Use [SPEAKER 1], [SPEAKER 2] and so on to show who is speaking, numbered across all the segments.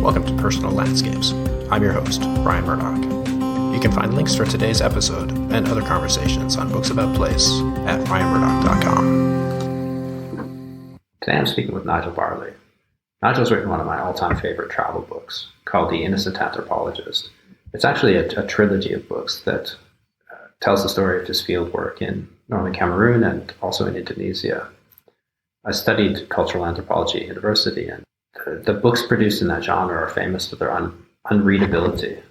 [SPEAKER 1] Welcome to Personal Landscapes. I'm your host, Brian Murdoch. You can find links for today's episode and other conversations on Books About Place at brianmurdoch.com.
[SPEAKER 2] Today I'm speaking with Nigel Barley. Nigel's written one of my all-time favorite travel books called The Innocent Anthropologist. It's actually a trilogy of books that tells the story of his fieldwork in northern Cameroon and also in Indonesia. I studied cultural anthropology at university, and the books produced in that genre are famous for their unreadability.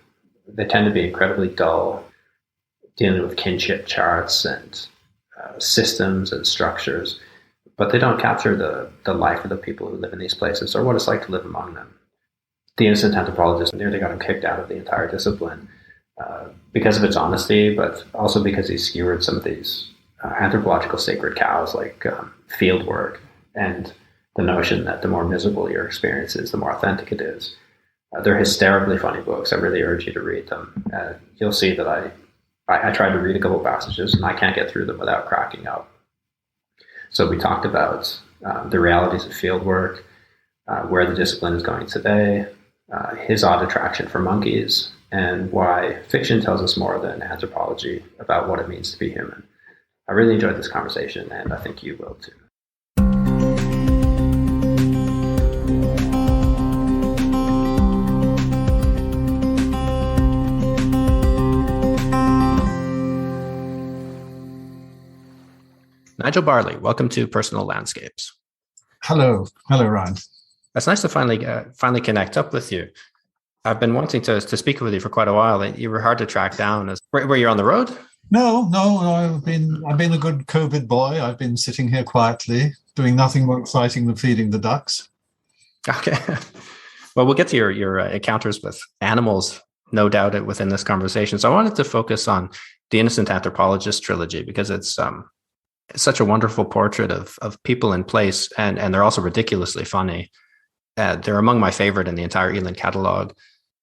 [SPEAKER 2] They tend to be incredibly dull, dealing with kinship charts and systems and structures, but they don't capture the life of the people who live in these places or what it's like to live among them. The Innocent Anthropologist nearly got him kicked out of the entire discipline because of its honesty, but also because he skewered some of these anthropological sacred cows like fieldwork and the notion that the more miserable your experience is, the more authentic it is. They're hysterically funny books. I really urge you to read them. You'll see that I tried to read a couple passages and I can't get through them without cracking up. So we talked about the realities of fieldwork, where the discipline is going today, his odd attraction for monkeys, and why fiction tells us more than anthropology about what it means to be human. I really enjoyed this conversation, and I think you will too.
[SPEAKER 1] Nigel Barley, welcome to Personal Landscapes.
[SPEAKER 3] Hello, Ryan.
[SPEAKER 1] It's nice to finally connect up with you. I've been wanting to speak with you for quite a while. You were hard to track down. Were you on the road?
[SPEAKER 3] No. I've been a good COVID boy. I've been sitting here quietly, doing nothing more exciting than feeding the ducks.
[SPEAKER 1] Okay. Well, we'll get to your encounters with animals, no doubt, within this conversation. So I wanted to focus on the Innocent Anthropologist trilogy because it's such a wonderful portrait of people in place, and they're also ridiculously funny. They're among my favorite in the entire Eland catalog.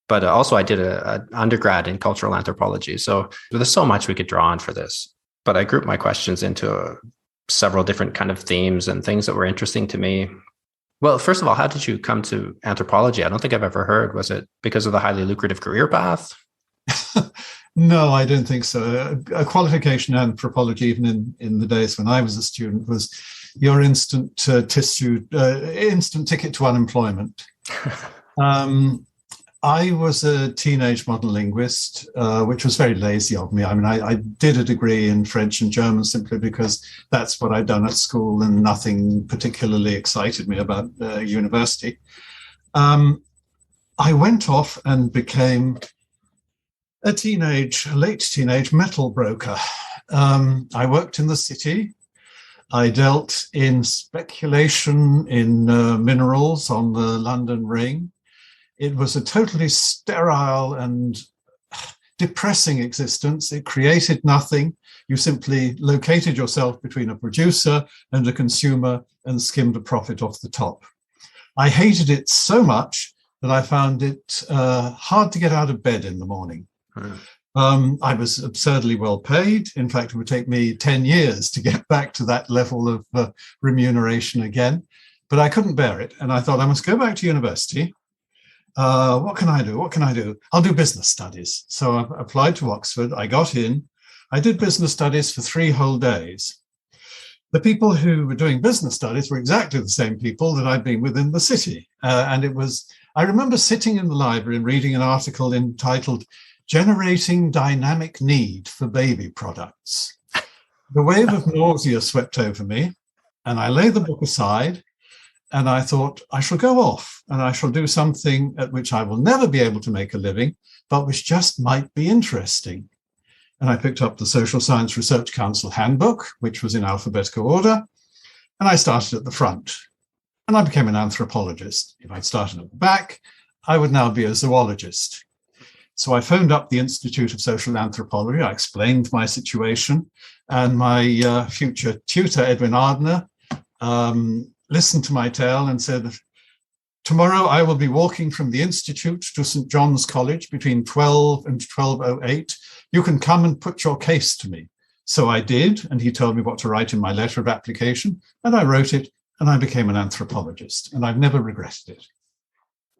[SPEAKER 1] But also I did an undergrad in cultural anthropology. So there's so much we could draw on for this. But I grouped my questions into several different kind of themes and things that were interesting to me. Well, first of all, how did you come to anthropology? I don't think I've ever heard. Was it because of the highly lucrative career path?
[SPEAKER 3] No, I don't think so. A qualification in anthropology, even in the days when I was a student, was your instant ticket to unemployment. I was a teenage modern linguist, which was very lazy of me. I mean, I did a degree in French and German simply because that's what I'd done at school and nothing particularly excited me about university. I went off and became a late teenage metal broker. I worked in the city. I dealt in speculation in minerals on the London Ring. It was a totally sterile and depressing existence. It created nothing. You simply located yourself between a producer and a consumer and skimmed a profit off the top. I hated it so much that I found it hard to get out of bed in the morning. I was absurdly well paid. In fact, it would take me 10 years to get back to that level of remuneration again. But I couldn't bear it. And I thought I must go back to university. What can I do? I'll do business studies. So I applied to Oxford. I got in. I did business studies for 3 whole days. The people who were doing business studies were exactly the same people that I'd been with in the city. I remember sitting in the library and reading an article entitled Generating Dynamic Need for Baby Products. The wave of nausea swept over me, and I laid the book aside. And I thought, I shall go off and I shall do something at which I will never be able to make a living, but which just might be interesting. And I picked up the Social Science Research Council handbook, which was in alphabetical order, and I started at the front. And I became an anthropologist. If I'd started at the back, I would now be a zoologist. So I phoned up the Institute of Social Anthropology. I explained my situation, and my future tutor, Edwin Ardner, listened to my tale and said, tomorrow I will be walking from the Institute to St. John's College between 12 and 12:08. You can come and put your case to me. So I did, and he told me what to write in my letter of application, and I wrote it, and I became an anthropologist, and I've never regretted it.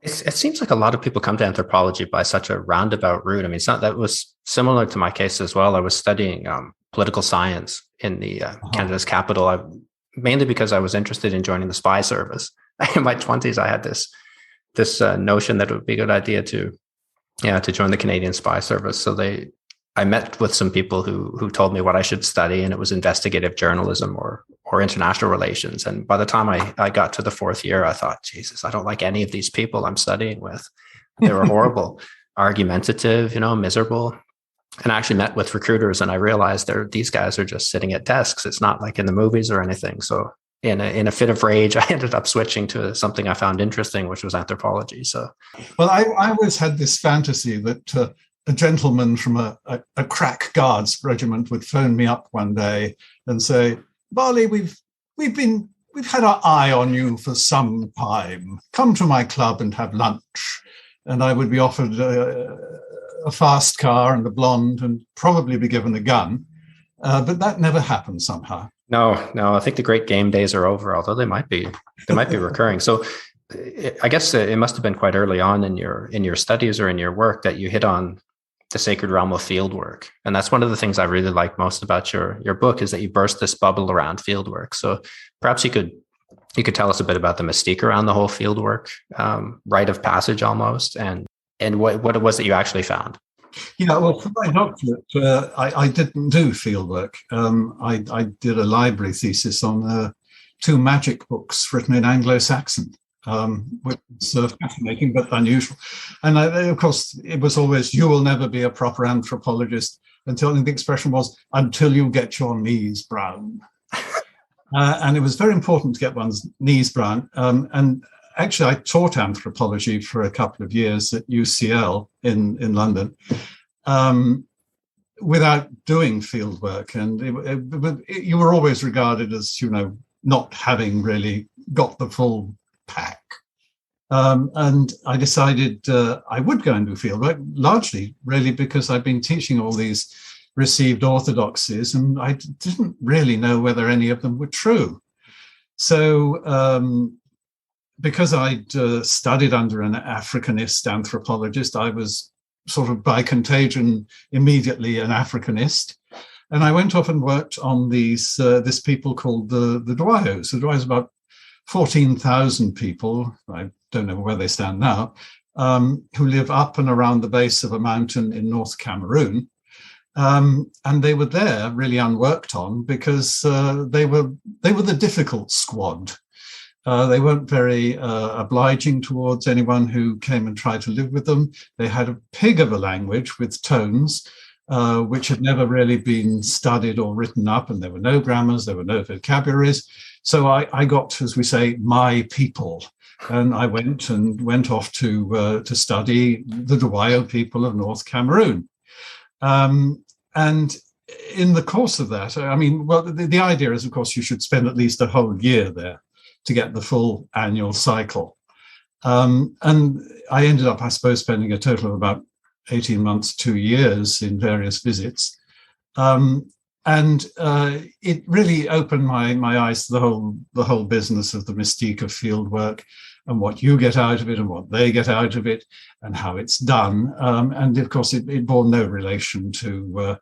[SPEAKER 1] It seems like a lot of people come to anthropology by such a roundabout route. I mean, it's not that was similar to my case as well. I was studying political science in the Canada's capital, mainly because I was interested in joining the spy service. In my 20s, I had this notion that it would be a good idea to join the Canadian Spy Service. So I met with some people who told me what I should study, and it was investigative journalism or international relations. And by the time I got to the fourth year, I thought, Jesus, I don't like any of these people I'm studying with. They were horrible, argumentative, miserable. And I actually met with recruiters, and I realized these guys are just sitting at desks. It's not like in the movies or anything. So in a fit of rage, I ended up switching to something I found interesting, which was anthropology. So,
[SPEAKER 3] well, I always had this fantasy that a gentleman from a crack guards regiment would phone me up one day and say, "Barley, we've had our eye on you for some time. Come to my club and have lunch." And I would be offered a fast car and a blonde and probably be given a gun. But that never happened somehow.
[SPEAKER 1] No, I think the great game days are over, although they might be recurring. So I guess it must have been quite early on in your studies or in your work that you hit on the sacred realm of fieldwork. And that's one of the things I really like most about your book, is that you burst this bubble around fieldwork. So perhaps you could tell us a bit about the mystique around the whole fieldwork, rite of passage almost, and what it was that you actually found.
[SPEAKER 3] Yeah, well, for my doctorate, I didn't do fieldwork. I did a library thesis on 2 magic books written in Anglo-Saxon, which is fascinating but unusual. And of course, it was always, you will never be a proper anthropologist until, and the expression was, until you get your knees brown. And it was very important to get one's knees brown. And actually, I taught anthropology for a couple of years at UCL in London without doing fieldwork. And you were always regarded as, not having really got the full pack. And I decided I would go and do fieldwork, largely really because I'd been teaching all these received orthodoxies, and I didn't really know whether any of them were true. So because I'd studied under an Africanist anthropologist, I was sort of by contagion immediately an Africanist. And I went off and worked on this people called the Dwayos. The Dwayos, about 14,000 people, I don't know where they stand now, who live up and around the base of a mountain in North Cameroon. And they were there really unworked on because they were the difficult squad. They weren't very obliging towards anyone who came and tried to live with them. They had a pig of a language with tones, which had never really been studied or written up, and there were no grammars, there were no vocabularies. So I got, as we say, my people, and I went off to study the Dawayo people of North Cameroon. And in the course of that, the idea is, of course, you should spend at least a whole year there to get the full annual cycle. And I ended up, I suppose, spending a total of about 18 months, 2 years in various visits. And it really opened my eyes to the whole business of the mystique of fieldwork and what you get out of it and what they get out of it and how it's done. And of course, it bore no relation to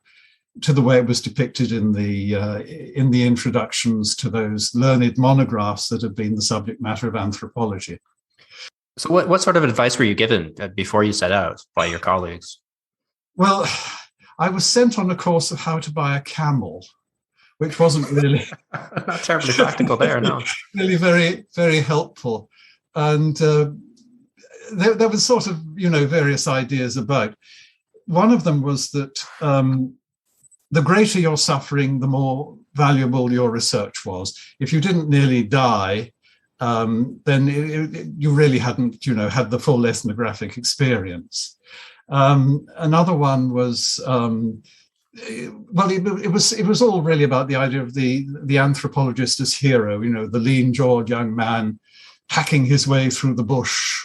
[SPEAKER 3] the way it was depicted in the introductions to those learned monographs that have been the subject matter of anthropology.
[SPEAKER 1] So what sort of advice were you given before you set out by your colleagues?
[SPEAKER 3] Well, I was sent on a course of how to buy a camel, which wasn't really...
[SPEAKER 1] Not terribly practical there, no.
[SPEAKER 3] Really very, very helpful. And there was sort of, various ideas about. One of them was that the greater your suffering, the more valuable your research was. If you didn't nearly die, then you really hadn't, had the full ethnographic experience. Another one was, it was all really about the idea of the anthropologist as hero, the lean-jawed young man hacking his way through the bush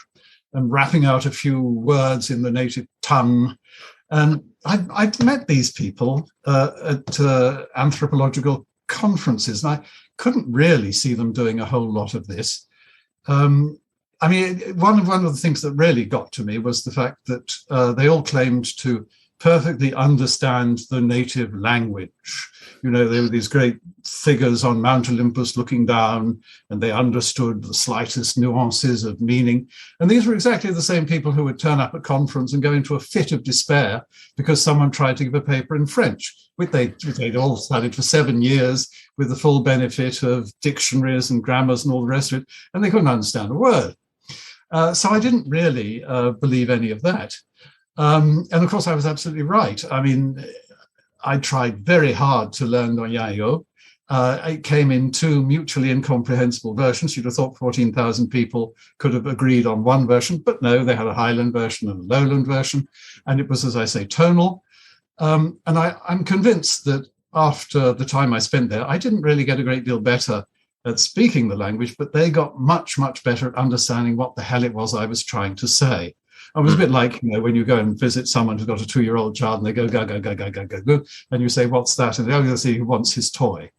[SPEAKER 3] and rapping out a few words in the native tongue. And I'd met these people at anthropological conferences, and I couldn't really see them doing a whole lot of this. I mean, one of the things that really got to me was the fact that they all claimed to perfectly understand the native language. You know, there were these great figures on Mount Olympus looking down, and they understood the slightest nuances of meaning. And these were exactly the same people who would turn up at conference and go into a fit of despair because someone tried to give a paper in French, which they'd all studied for 7 years with the full benefit of dictionaries and grammars and all the rest of it, and they couldn't understand a word. So I didn't really believe any of that. And of course, I was absolutely right. I mean, I tried very hard to learn Noyayo. It came in 2 mutually incomprehensible versions. You'd have thought 14,000 people could have agreed on one version, but no, they had a Highland version and a Lowland version. And it was, as I say, tonal. And I'm convinced that after the time I spent there, I didn't really get a great deal better at speaking the language, but they got much, much better at understanding what the hell it was I was trying to say. I was a bit like, you know, when you go and visit someone who's got a 2-year-old child and they go, go, go, go, go, go, go, go, and you say, what's that? And they'll say he wants his toy.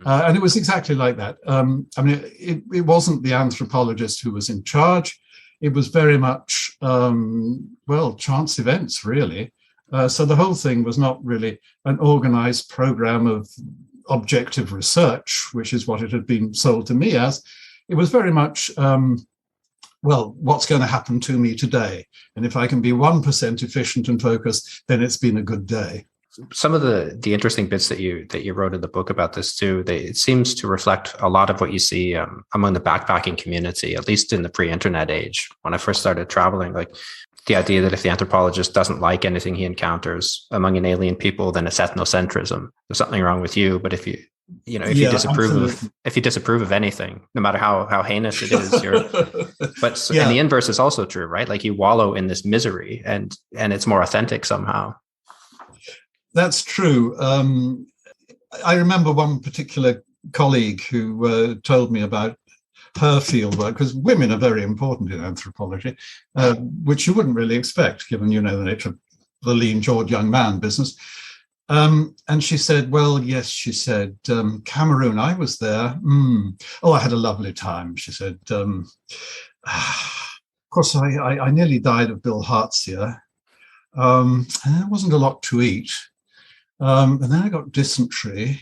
[SPEAKER 3] And it was exactly like that. I mean, it wasn't the anthropologist who was in charge. It was very much, chance events, really. So the whole thing was not really an organized program of objective research, which is what it had been sold to me as. It was very much, what's going to happen to me today? And if I can be 1% efficient and focused, then it's been a good day.
[SPEAKER 1] Some of the interesting bits that you wrote in the book about this too, it seems to reflect a lot of what you see among the backpacking community, at least in the pre-internet age. When I first started traveling, like the idea that if the anthropologist doesn't like anything he encounters among an alien people, then it's ethnocentrism. There's something wrong with you. But if you disapprove of anything, no matter how heinous it is, and the inverse is also true, right? Like you wallow in this misery, and it's more authentic somehow.
[SPEAKER 3] That's true. I remember one particular colleague who told me about her fieldwork, because women are very important in anthropology, which you wouldn't really expect, given, you know, the nature of the lean jawed young man business. And she said, well, yes, she said, Cameroon, I was there. I had a lovely time. She said, of course, I nearly died of bilharzia. There wasn't a lot to eat. And then I got dysentery.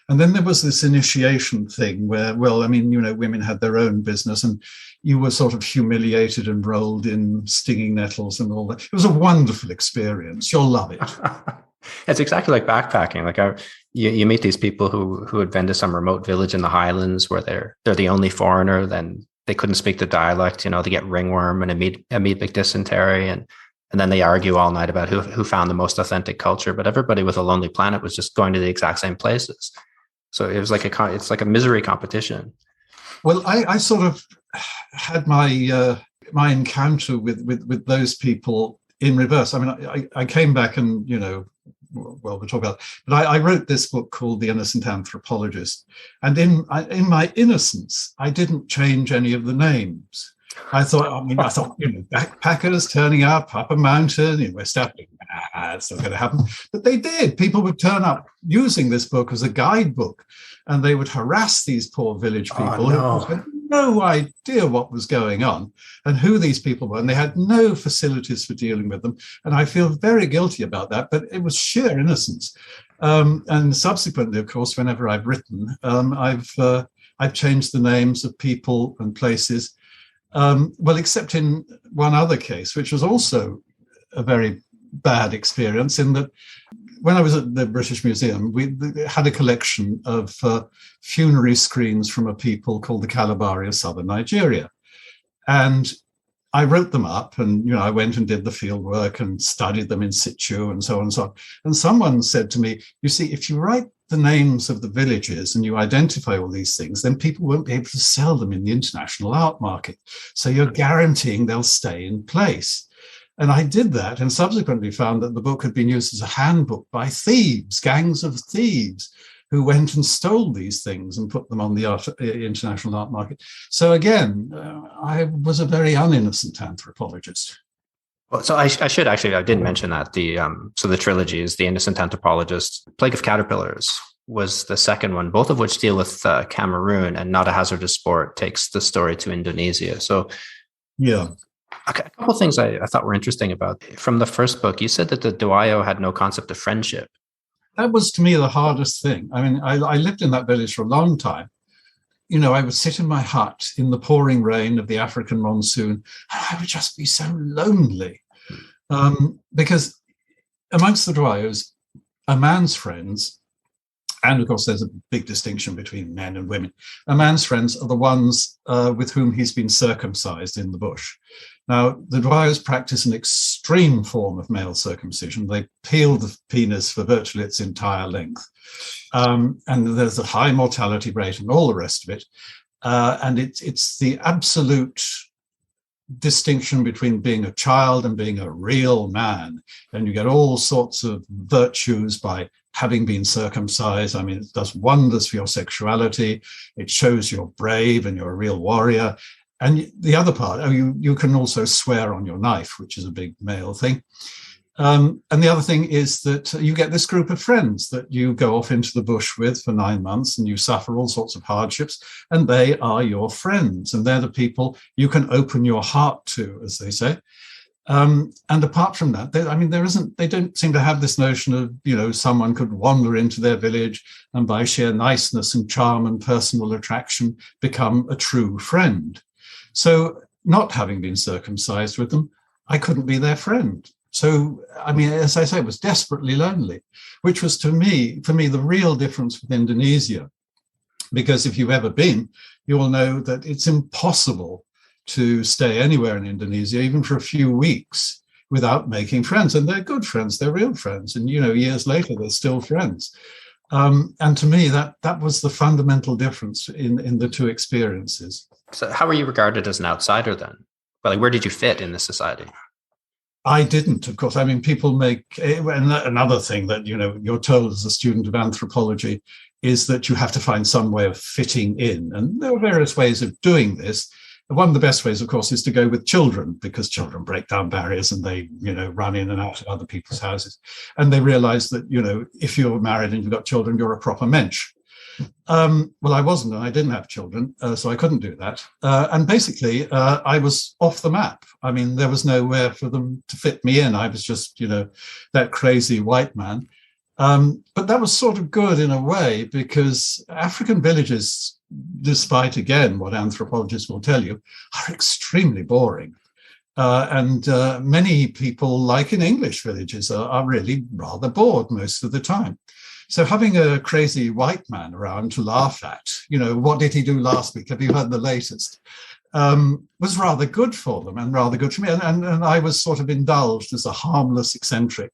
[SPEAKER 3] And then there was this initiation thing where, women had their own business and you were sort of humiliated and rolled in stinging nettles and all that. It was a wonderful experience. You'll love it.
[SPEAKER 1] It's exactly like backpacking. Like you meet these people who had been to some remote village in the Highlands where they're the only foreigner, then they couldn't speak the dialect, you know, they get ringworm and amoebic dysentery, and then they argue all night about who found the most authentic culture. But everybody with a Lonely Planet was just going to the exact same places. So it was like it's like a misery competition.
[SPEAKER 3] Well, I sort of had my encounter with those people in reverse. I mean, I came back and, you know, we'll talk about it. But I wrote this book called The Innocent Anthropologist. And in my innocence, I didn't change any of the names. I thought, you know, backpackers turning up a mountain in West Africa, it's not going to happen. But they did. People would turn up using this book as a guidebook, and they would harass these poor village people who had no idea what was going on and who these people were. And they had no facilities for dealing with them. And I feel very guilty about that, but it was sheer innocence. And subsequently, of course, whenever I've written, I've changed the names of people and places. Except in one other case, which was also a very bad experience, in that when I was at the British Museum, we had a collection of funerary screens from a people called the Kalabari of southern Nigeria. And I wrote them up and, you know, I went and did the field work and studied them in situ and so on and so on. And someone said to me, you see, if you write the names of the villages and you identify all these things, then people won't be able to sell them in the international art market. So you're guaranteeing they'll stay in place. And I did that and subsequently found that the book had been used as a handbook by thieves, gangs of thieves, who went and stole these things and put them on the international art market. So again, I was a very uninnocent anthropologist.
[SPEAKER 1] Well, so I didn't mention that. So the trilogy is The Innocent Anthropologist, Plague of Caterpillars, was the second one, both of which deal with Cameroon, and Not a Hazardous Sport takes the story to Indonesia. So
[SPEAKER 3] yeah.
[SPEAKER 1] A couple of things I thought were interesting about from the first book. You said that the Duayo had no concept of friendship.
[SPEAKER 3] That was, to me, the hardest thing. I mean, I lived in that village for a long time. You know, I would sit in my hut in the pouring rain of the African monsoon, and I would just be so lonely. Because amongst the Duayos, a man's friends, and of course there's a big distinction between men and women, a man's friends are the ones with whom he's been circumcised in the bush. Now, the Duayos practice an extreme form of male circumcision. They peel the penis for virtually its entire length. And there's a high mortality rate and all the rest of it. And it's the absolute distinction between being a child and being a real man. And you get all sorts of virtues by having been circumcised. I mean, it does wonders for your sexuality. It shows you're brave and you're a real warrior. And the other part, you can also swear on your knife, which is a big male thing. And the other thing is that you get this group of friends that you go off into the bush with for 9 months, and you suffer all sorts of hardships, and they are your friends, and they're the people you can open your heart to, as they say. And apart from that, they don't seem to have this notion of, you know, someone could wander into their village and by sheer niceness and charm and personal attraction become a true friend. So not having been circumcised with them, I couldn't be their friend. So, I mean, as I say, it was desperately lonely, which was for me, the real difference with Indonesia. Because if you've ever been, you will know that it's impossible to stay anywhere in Indonesia, even for a few weeks, without making friends. And they're good friends, they're real friends. And, you know, years later, they're still friends. And to me, that was the fundamental difference in the two experiences.
[SPEAKER 1] So how were you regarded as an outsider then? Well, like, where did you fit in the society?
[SPEAKER 3] I didn't, of course. I mean, people make another thing that, you know, you're told as a student of anthropology is that you have to find some way of fitting in. And there are various ways of doing this. One of the best ways, of course, is to go with children, because children break down barriers and they, you know, run in and out of other people's houses. And they realize that, you know, if you're married and you've got children, you're a proper mensch. Well, I wasn't, and I didn't have children, so I couldn't do that. And basically, I was off the map. I mean, there was nowhere for them to fit me in. I was just, you know, that crazy white man. But that was sort of good in a way, because African villages, despite, again, what anthropologists will tell you, are extremely boring. And many people, like in English villages, are really rather bored most of the time. So having a crazy white man around to laugh at, you know, what did he do last week? Have you heard the latest? Was rather good for them and rather good for me. And I was sort of indulged as a harmless eccentric.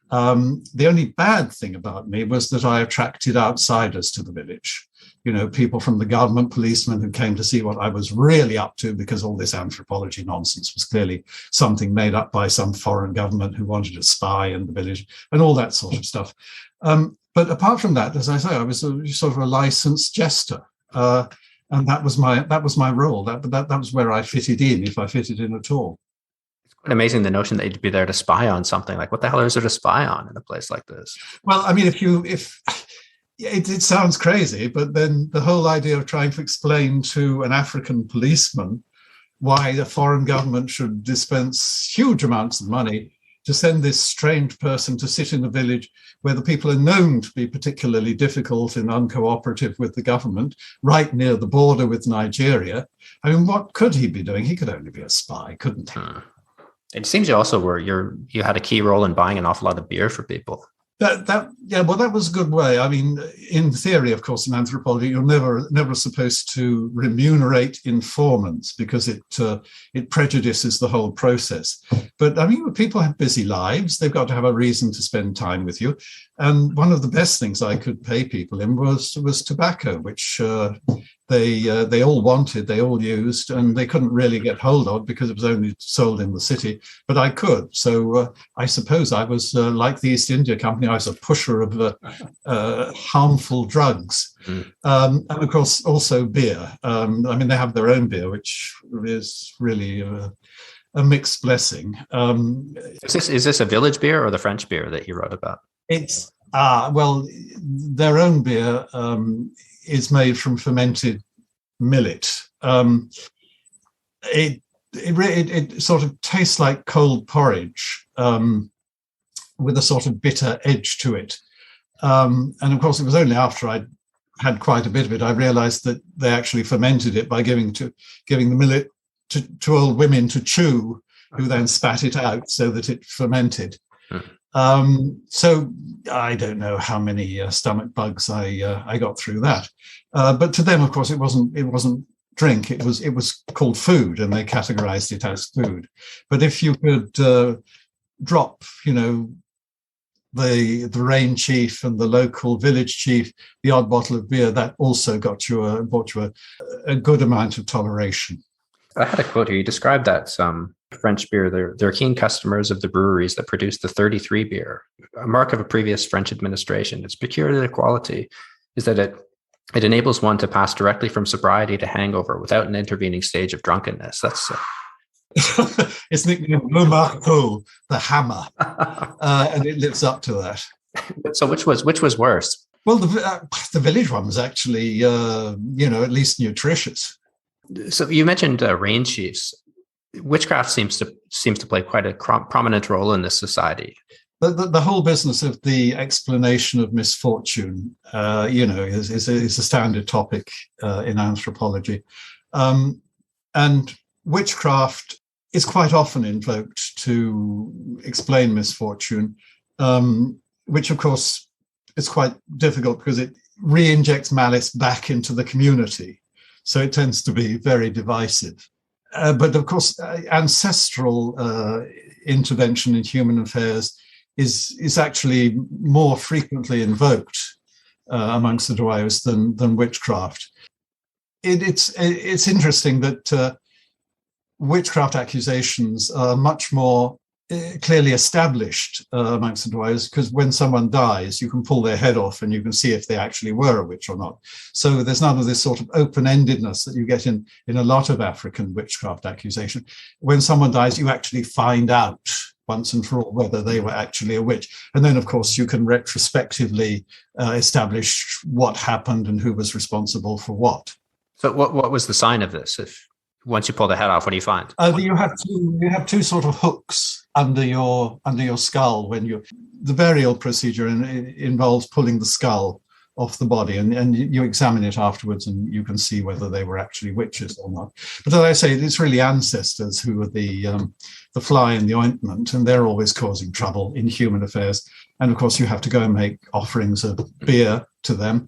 [SPEAKER 3] The only bad thing about me was that I attracted outsiders to the village. You know, people from the government, policemen who came to see what I was really up to, because all this anthropology nonsense was clearly something made up by some foreign government who wanted to spy in the village and all that sort of stuff. But apart from that, as I say, I was sort of a licensed jester. And that was my role. That was where I fitted in, if I fitted in at all.
[SPEAKER 1] It's quite amazing, the notion that you'd be there to spy on something. Like, what the hell is there to spy on in a place like this?
[SPEAKER 3] Well, I mean, it sounds crazy, but then the whole idea of trying to explain to an African policeman why a foreign government should dispense huge amounts of money to send this strange person to sit in a village where the people are known to be particularly difficult and uncooperative with the government, right near the border with Nigeria. I mean, what could he be doing? He could only be a spy, couldn't he?
[SPEAKER 1] It seems you also you had a key role in buying an awful lot of beer for people.
[SPEAKER 3] That was a good way. I mean, in theory, of course, in anthropology, you're never supposed to remunerate informants, because it prejudices the whole process. But I mean, people have busy lives; they've got to have a reason to spend time with you. And one of the best things I could pay people in was tobacco, which they all wanted, they all used, and they couldn't really get hold of because it was only sold in the city. But I could. So I suppose I was like the East India Company. I was a pusher of harmful drugs. And of course, also beer. I mean, they have their own beer, which is really a mixed blessing.
[SPEAKER 1] Is this a village beer or the French beer that you wrote about?
[SPEAKER 3] It's Well, their own beer is made from fermented millet. It sort of tastes like cold porridge with a sort of bitter edge to it. And of course, it was only after I'd had quite a bit of it I realized that they actually fermented it by giving the millet to old women to chew, who then spat it out so that it fermented. So I don't know how many stomach bugs I got through that. But to them, of course, it wasn't drink. It was called food, and they categorized it as food. But if you could drop, the rain chief and the local village chief the odd bottle of beer, that also bought you a good amount of toleration.
[SPEAKER 1] I had a quote here. You described that some French beer, they're keen customers of the breweries that produce the 33 beer, a mark of a previous French administration. Its peculiar quality is that it enables one to pass directly from sobriety to hangover without an intervening stage of drunkenness. That's
[SPEAKER 3] it's nicknamed Le Marteau, the hammer, and it lives up to that.
[SPEAKER 1] So which was worse?
[SPEAKER 3] Well, the village one was actually, at least nutritious.
[SPEAKER 1] So you mentioned rain chiefs. Witchcraft seems to play quite a prominent role in this society.
[SPEAKER 3] The whole business of the explanation of misfortune, is a standard topic in anthropology, and witchcraft is quite often invoked to explain misfortune, which of course is quite difficult because it re-injects malice back into the community. So it tends to be very divisive. But of course, ancestral intervention in human affairs is actually more frequently invoked amongst the Dwayos than witchcraft. It's interesting that witchcraft accusations are much more clearly established amongst the Dwayos, because when someone dies, you can pull their head off and you can see if they actually were a witch or not. So there's none of this sort of open-endedness that you get in a lot of African witchcraft accusation. When someone dies, you actually find out once and for all whether they were actually a witch. And then, of course, you can retrospectively establish what happened and who was responsible for what.
[SPEAKER 1] So what was the sign of this? If once you pull the head off, what do you find?
[SPEAKER 3] You have two sort of hooks under your skull when the burial procedure involves pulling the skull off the body, and you examine it afterwards and you can see whether they were actually witches or not. But as I say, it's really ancestors who are the fly in the ointment, and they're always causing trouble in human affairs. And of course, you have to go and make offerings of beer to them.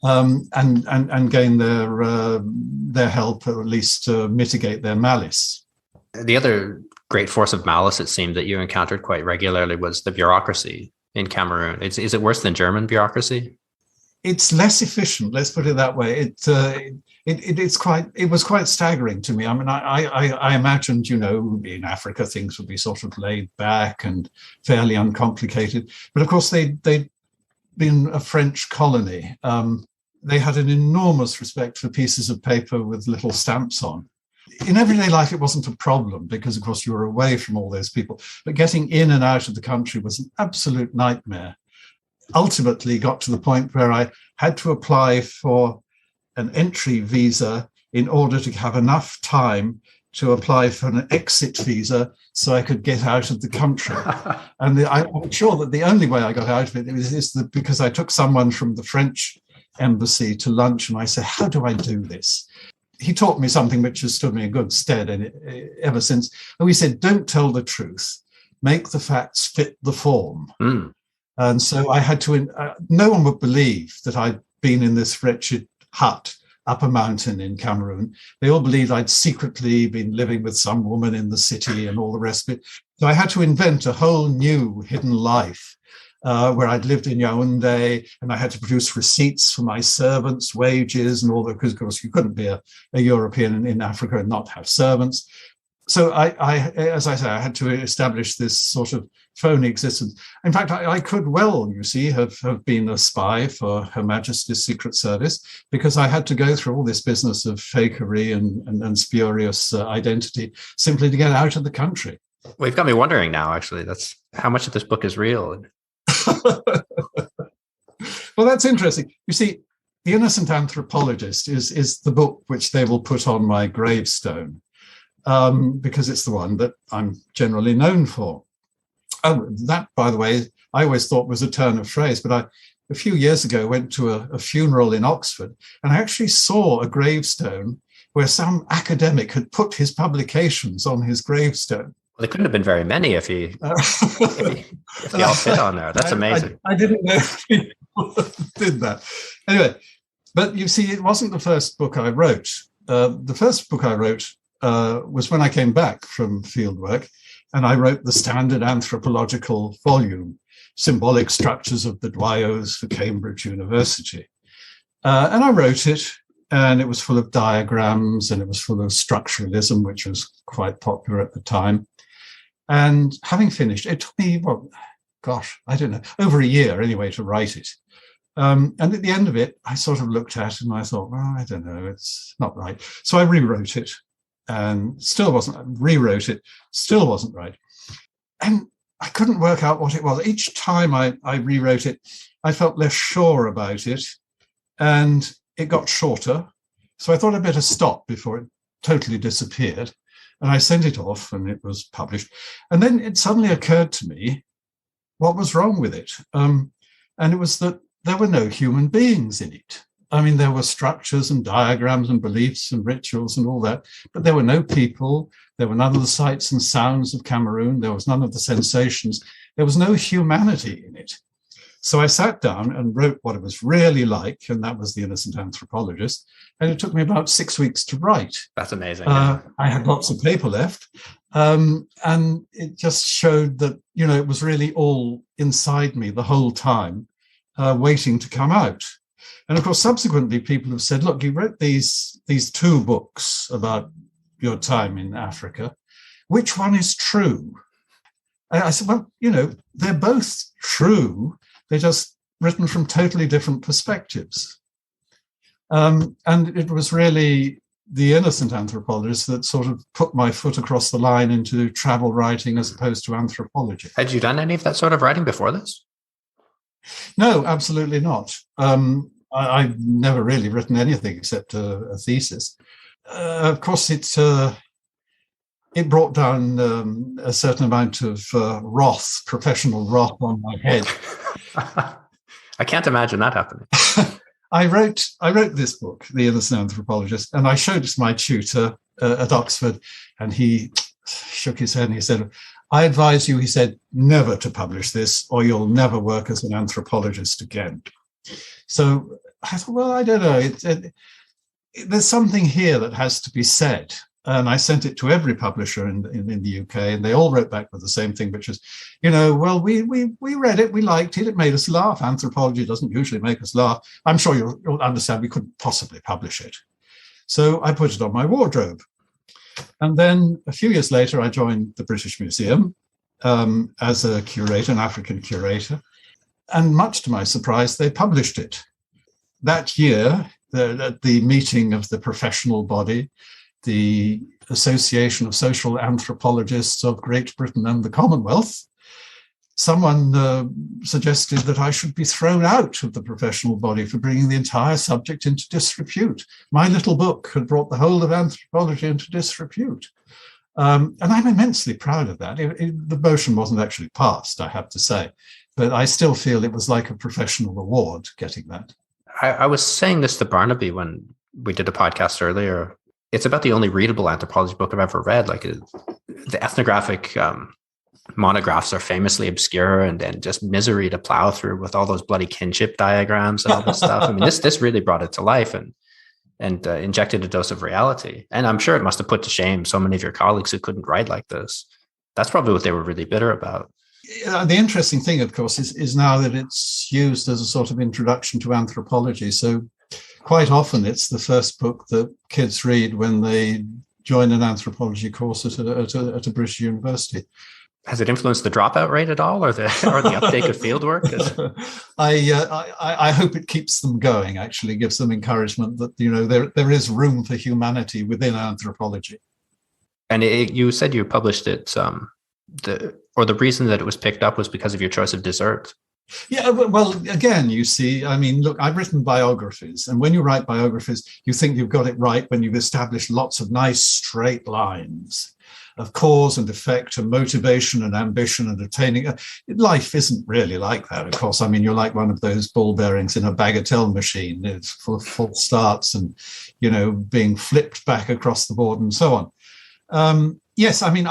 [SPEAKER 3] And gain their help, or at least mitigate their malice.
[SPEAKER 1] The other great force of malice, it seemed, that you encountered quite regularly was the bureaucracy in Cameroon. Is it worse than German bureaucracy?
[SPEAKER 3] It's less efficient. Let's put it that way. It was quite staggering to me. I mean, I imagined, in Africa things would be sort of laid back and fairly uncomplicated, but of course they'd been a French colony. They had an enormous respect for pieces of paper with little stamps on. In everyday life, it wasn't a problem because, of course, you were away from all those people. But getting in and out of the country was an absolute nightmare. Ultimately, got to the point where I had to apply for an entry visa in order to have enough time to apply for an exit visa so I could get out of the country. And I'm sure that the only way I got out of it is because I took someone from the French embassy to lunch, and I said, how do I do this? He taught me something which has stood me in good stead ever since. And we said, don't tell the truth. Make the facts fit the form. Mm. And so I had to, no one would believe that I'd been in this wretched hut up a mountain in Cameroon. They all believed I'd secretly been living with some woman in the city and all the rest of it. So I had to invent a whole new hidden life where I'd lived in Yaoundé, and I had to produce receipts for my servants' wages and all that, because of course you couldn't be a European in Africa and not have servants. So as I say, I had to establish this sort of phony existence. In fact, I could well, you see, have been a spy for Her Majesty's Secret Service, because I had to go through all this business of fakery and spurious identity simply to get out of the country.
[SPEAKER 1] Well, you've got me wondering now, actually, that's how much of this book is real.
[SPEAKER 3] Well, that's interesting. You see, The Innocent Anthropologist is the book which they will put on my gravestone, because it's the one that I'm generally known for. Oh, that, by the way, I always thought was a turn of phrase, but a few years ago went to a funeral in Oxford, and I actually saw a gravestone where some academic had put his publications on his gravestone.
[SPEAKER 1] Well, there couldn't have been very many if he all fit on there. That's amazing.
[SPEAKER 3] I didn't know people did that. Anyway, but you see, it wasn't the first book I wrote. The first book I wrote was when I came back from fieldwork, and I wrote the standard anthropological volume, Symbolic Structures of the Dwayos for Cambridge University. And I wrote it, and it was full of diagrams, and it was full of structuralism, which was quite popular at the time. And having finished, it took me, I don't know, over a year anyway to write it. And at the end of it, I sort of looked at it and I thought, well, I don't know, it's not right. So I rewrote it and still wasn't right. And I couldn't work out what it was. Each time I rewrote it, I felt less sure about it, and it got shorter. So I thought I'd better stop before it totally disappeared. And I sent it off and it was published. And then it suddenly occurred to me what was wrong with it. And it was that there were no human beings in it. I mean, there were structures and diagrams and beliefs and rituals and all that, but there were no people. There were none of the sights and sounds of Cameroon. There was none of the sensations. There was no humanity in it. So I sat down and wrote what it was really like, and that was The Innocent Anthropologist. And it took me about 6 weeks to write.
[SPEAKER 1] That's amazing.
[SPEAKER 3] I had lots of paper left. And it just showed that, it was really all inside me the whole time, waiting to come out. And of course, subsequently, people have said, look, you wrote these two books about your time in Africa. Which one is true? I said, well, they're both true. They're just written from totally different perspectives. And it was really The Innocent Anthropologist that sort of put my foot across the line into travel writing as opposed to anthropology.
[SPEAKER 1] Had you done any of that sort of writing before this?
[SPEAKER 3] No, absolutely not. I've never really written anything except a thesis. Of course, it brought down a certain amount of professional wrath on my head.
[SPEAKER 1] I can't imagine that happening.
[SPEAKER 3] I wrote this book, The Innocent Anthropologist, and I showed it to my tutor at Oxford, and he shook his head and he said, I advise you, he said, never to publish this or you'll never work as an anthropologist again. So I thought, well, I don't know. There's something here that has to be said. And I sent it to every publisher in the UK, and they all wrote back with the same thing, which was, well, we read it, we liked it, it made us laugh. Anthropology doesn't usually make us laugh. I'm sure you'll understand we couldn't possibly publish it. So I put it on my wardrobe. And then a few years later, I joined the British Museum as a curator, an African curator. And much to my surprise, they published it. That year, at the meeting of the professional body, the Association of Social Anthropologists of Great Britain and the Commonwealth, someone suggested that I should be thrown out of the professional body for bringing the entire subject into disrepute. My little book had brought the whole of anthropology into disrepute. And I'm immensely proud of that. The motion wasn't actually passed, I have to say, but I still feel it was like a professional reward getting that.
[SPEAKER 1] I was saying this to Barnaby when we did a podcast earlier. It's about the only readable anthropology book I've ever read. Like the ethnographic monographs are famously obscure and just misery to plow through with all those bloody kinship diagrams and all this stuff. I mean, this really brought it to life and injected a dose of reality. And I'm sure it must have put to shame so many of your colleagues who couldn't write like this. That's probably what they were really bitter about.
[SPEAKER 3] The interesting thing, of course, is now that it's used as a sort of introduction to anthropology. So quite often it's the first book that kids read when they join an anthropology course at a British university.
[SPEAKER 1] Has it influenced the dropout rate at all, or the uptake of fieldwork?
[SPEAKER 3] I hope it keeps them going. Actually, gives them encouragement that there is room for humanity within anthropology.
[SPEAKER 1] And you said you published it. The reason that it was picked up was because of your choice of dessert.
[SPEAKER 3] Yeah, well, again, you see, I mean, look, I've written biographies, and when you write biographies, you think you've got it right when you've established lots of nice straight lines of cause and effect and motivation and ambition and attaining. Life isn't really like that, of course. I mean, you're like one of those ball bearings in a bagatelle machine. It's full of false starts and, being flipped back across the board and so on. Yes, I mean,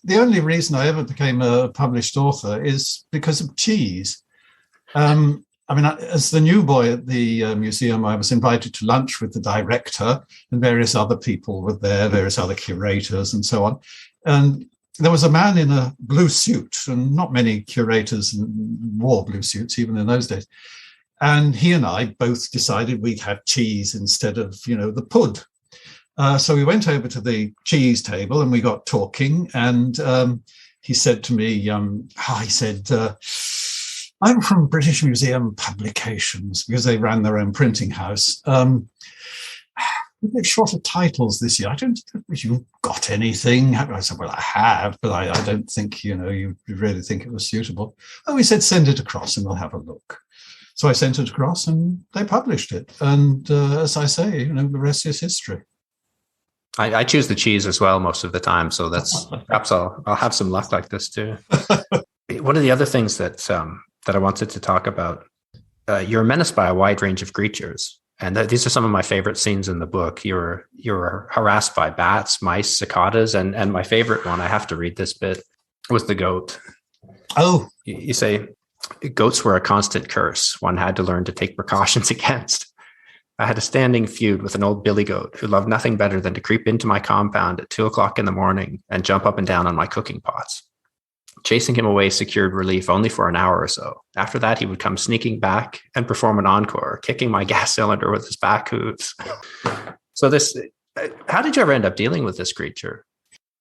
[SPEAKER 3] the only reason I ever became a published author is because of cheese. I mean, as the new boy at the museum, I was invited to lunch with the director, and various other people were there, various other curators and so on. And there was a man in a blue suit, and not many curators wore blue suits even in those days. And he and I both decided we'd have cheese instead of, the pud. So we went over to the cheese table and we got talking, and he said to me, I'm from British Museum Publications, because they ran their own printing house. We're a bit short of titles this year. I don't think you've got anything. I said, well, I have, but I don't think, you really think it was suitable. Oh, he said, send it across and we'll have a look. So I sent it across and they published it. And as I say, the rest is history.
[SPEAKER 1] I choose the cheese as well most of the time. So that's perhaps I'll have some luck like this too. One of the other things that I wanted to talk about, you're menaced by a wide range of creatures. And these are some of my favorite scenes in the book. You're harassed by bats, mice, cicadas, and my favorite one, I have to read this bit, was the goat.
[SPEAKER 3] Oh.
[SPEAKER 1] You say, goats were a constant curse one had to learn to take precautions against. I had a standing feud with an old billy goat who loved nothing better than to creep into my compound at 2:00 in the morning and jump up and down on my cooking pots. Chasing him away secured relief only for an hour or so. After that, he would come sneaking back and perform an encore, kicking my gas cylinder with his back hooves. So how did you ever end up dealing with this creature?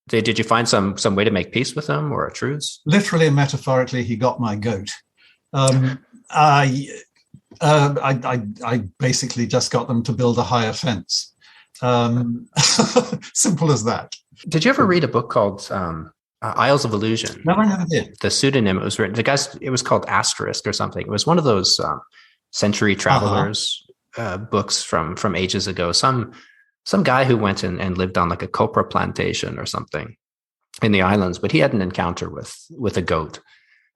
[SPEAKER 1] Did you find some way to make peace with him or a truce? Literally
[SPEAKER 3] and metaphorically, he got my goat. I basically just got them to build a higher fence. Simple as that.
[SPEAKER 1] Did you ever read a book called Isles of Illusion?
[SPEAKER 3] No, I never did.
[SPEAKER 1] The pseudonym it was written, it was called Asterisk or something. It was one of those century travelers books from ages ago. Some guy who went and lived on like a copra plantation or something in the islands, but he had an encounter with a goat.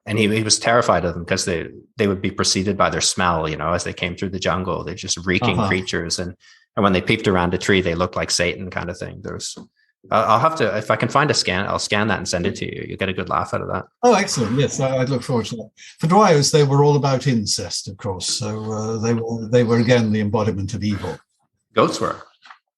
[SPEAKER 1] And he was terrified of them because they would be preceded by their smell, as they came through the jungle. They're just reeking creatures. And when they peeped around a tree, they looked like Satan kind of thing. I'll have to, if I can find I'll scan that and send it to you. You'll get a good laugh out of that.
[SPEAKER 3] Oh, excellent. Yes, I'd look forward to that. For Dwyers, they were all about incest, of course. So they were, again, the embodiment of evil.
[SPEAKER 1] Goats were?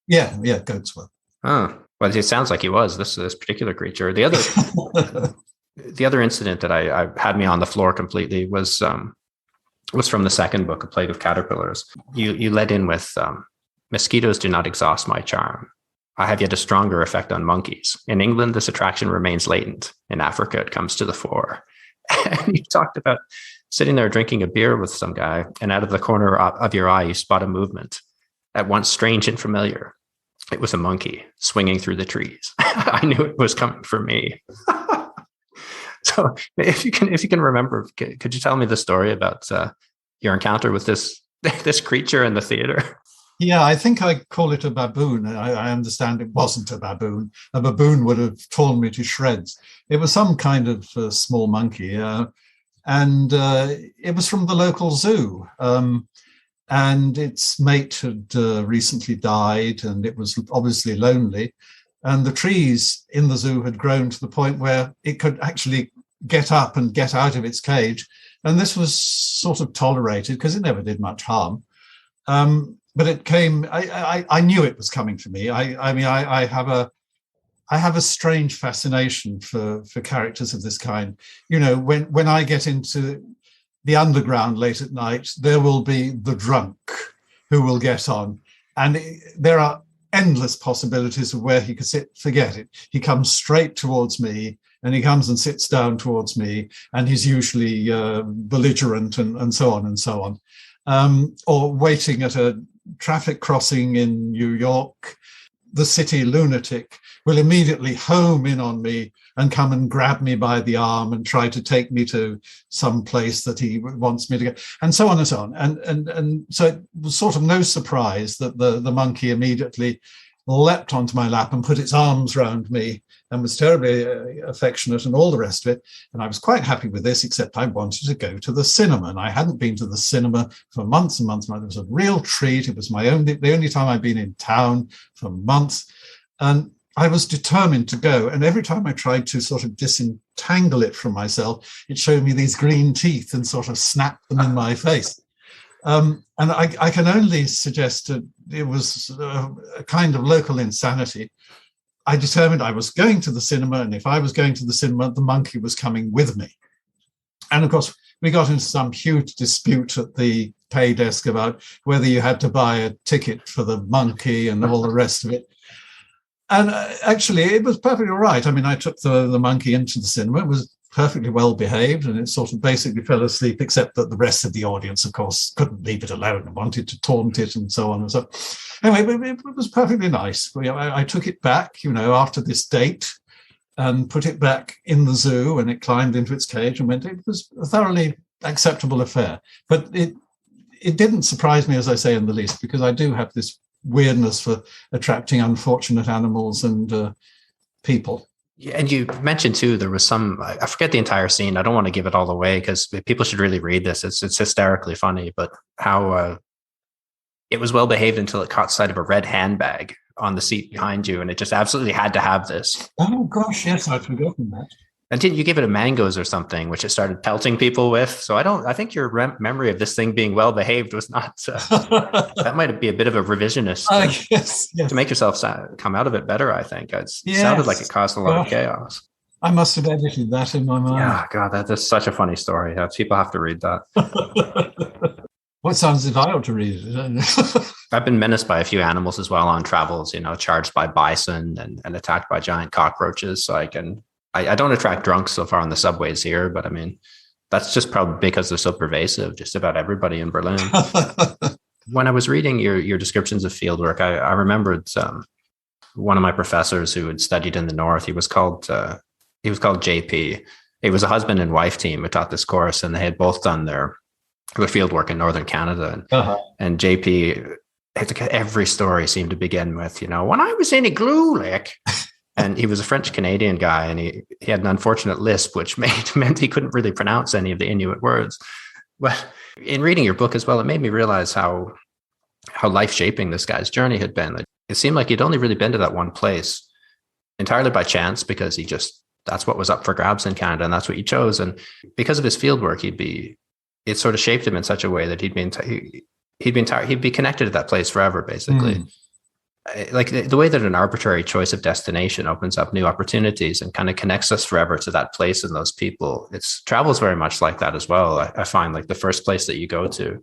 [SPEAKER 3] Yeah, goats were.
[SPEAKER 1] Oh, well, it sounds like he was, this particular creature. The other incident that I had me on the floor completely was from the second book, A Plague of Caterpillars. You led in with mosquitoes do not exhaust my charm. I have yet a stronger effect on monkeys. In England, this attraction remains latent. In Africa, it comes to the fore. And you talked about sitting there drinking a beer with some guy, and out of the corner of your eye, you spot a movement, at once strange and familiar. It was a monkey swinging through the trees. I knew it was coming for me. So if you can remember, could you tell me the story about your encounter with this creature in the theater?
[SPEAKER 3] Yeah, I think I call it a baboon. I understand it wasn't a baboon. A baboon would have torn me to shreds. It was some kind of small monkey, and it was from the local zoo. And its mate had recently died, and it was obviously lonely. And the trees in the zoo had grown to the point where it could actually get up and get out of its cage. And this was sort of tolerated because it never did much harm. But it came, I knew it was coming for me. I have a strange fascination for characters of this kind. When I get into the underground late at night, there will be the drunk who will get on. And there are endless possibilities of where he could sit. Forget it. He comes straight towards me, and he comes and sits down towards me, and he's usually belligerent and so on and so on. Or waiting at a traffic crossing in New York, the city lunatic will immediately home in on me and come and grab me by the arm and try to take me to some place that he wants me to go, and so on and so on. And so it was sort of no surprise that the monkey immediately leapt onto my lap and put its arms round me and was terribly affectionate and all the rest of it. And I was quite happy with this, except I wanted to go to the cinema. And I hadn't been to the cinema for months and months and months. It was a real treat. It was the only time I'd been in town for months. And I was determined to go. And every time I tried to sort of disentangle it from myself, it showed me these green teeth and sort of snapped them in my face. And I can only suggest that it was a kind of local insanity. I determined I was going to the cinema, and if I was going to the cinema, the monkey was coming with me. And of course, we got into some huge dispute at the pay desk about whether you had to buy a ticket for the monkey and all the rest of it. And actually, it was perfectly all right. I mean, I took the monkey into the cinema. It was perfectly well behaved, and it sort of basically fell asleep, except that the rest of the audience, of course, couldn't leave it alone and wanted to taunt it and so on and so. Anyway, it was perfectly nice. I took it back, after this date, and put it back in the zoo, and it climbed into its cage and went. It was a thoroughly acceptable affair, but it didn't surprise me, as I say, in the least, because I do have this weirdness for attracting unfortunate animals and people.
[SPEAKER 1] Yeah, and you mentioned too, there was some, I forget the entire scene. I don't want to give it all away because people should really read this. It's hysterically funny, but how it was well behaved until it caught sight of a red handbag on the seat behind you. And it just absolutely had to have this.
[SPEAKER 3] Oh gosh, yes, I'd forgotten that.
[SPEAKER 1] And you give it a mangoes or something, which it started pelting people with. So I think your memory of this thing being well behaved was not, that might be a bit of a revisionist
[SPEAKER 3] yes.
[SPEAKER 1] To make yourself come out of it better, I think. It sounded like it caused a lot of chaos.
[SPEAKER 3] I must have edited that in my mind.
[SPEAKER 1] Yeah, God, that's such a funny story. People have to read that.
[SPEAKER 3] What sounds if I ought to read it?
[SPEAKER 1] I've been menaced by a few animals as well on travels, charged by bison and attacked by giant cockroaches. So I don't attract drunks so far on the subways here, but I mean, that's just probably because they're so pervasive, just about everybody in Berlin. When I was reading your descriptions of fieldwork, I remembered one of my professors who had studied in the North. He was called JP. It was a husband and wife team who taught this course, and they had both done their fieldwork in Northern Canada. And JP, every story seemed to begin with, when I was in Igloolik. And he was a French-Canadian guy, and he had an unfortunate lisp, which meant he couldn't really pronounce any of the Inuit words. But in reading your book as well, it made me realize how life-shaping this guy's journey had been. It seemed like he'd only really been to that one place entirely by chance, because that's what was up for grabs in Canada, and that's what he chose. And because of his fieldwork, it sort of shaped him in such a way that he'd be connected to that place forever, basically. Like the way that an arbitrary choice of destination opens up new opportunities and kind of connects us forever to that place and those people. Travel is very much like that as well. I find like the first place that you go to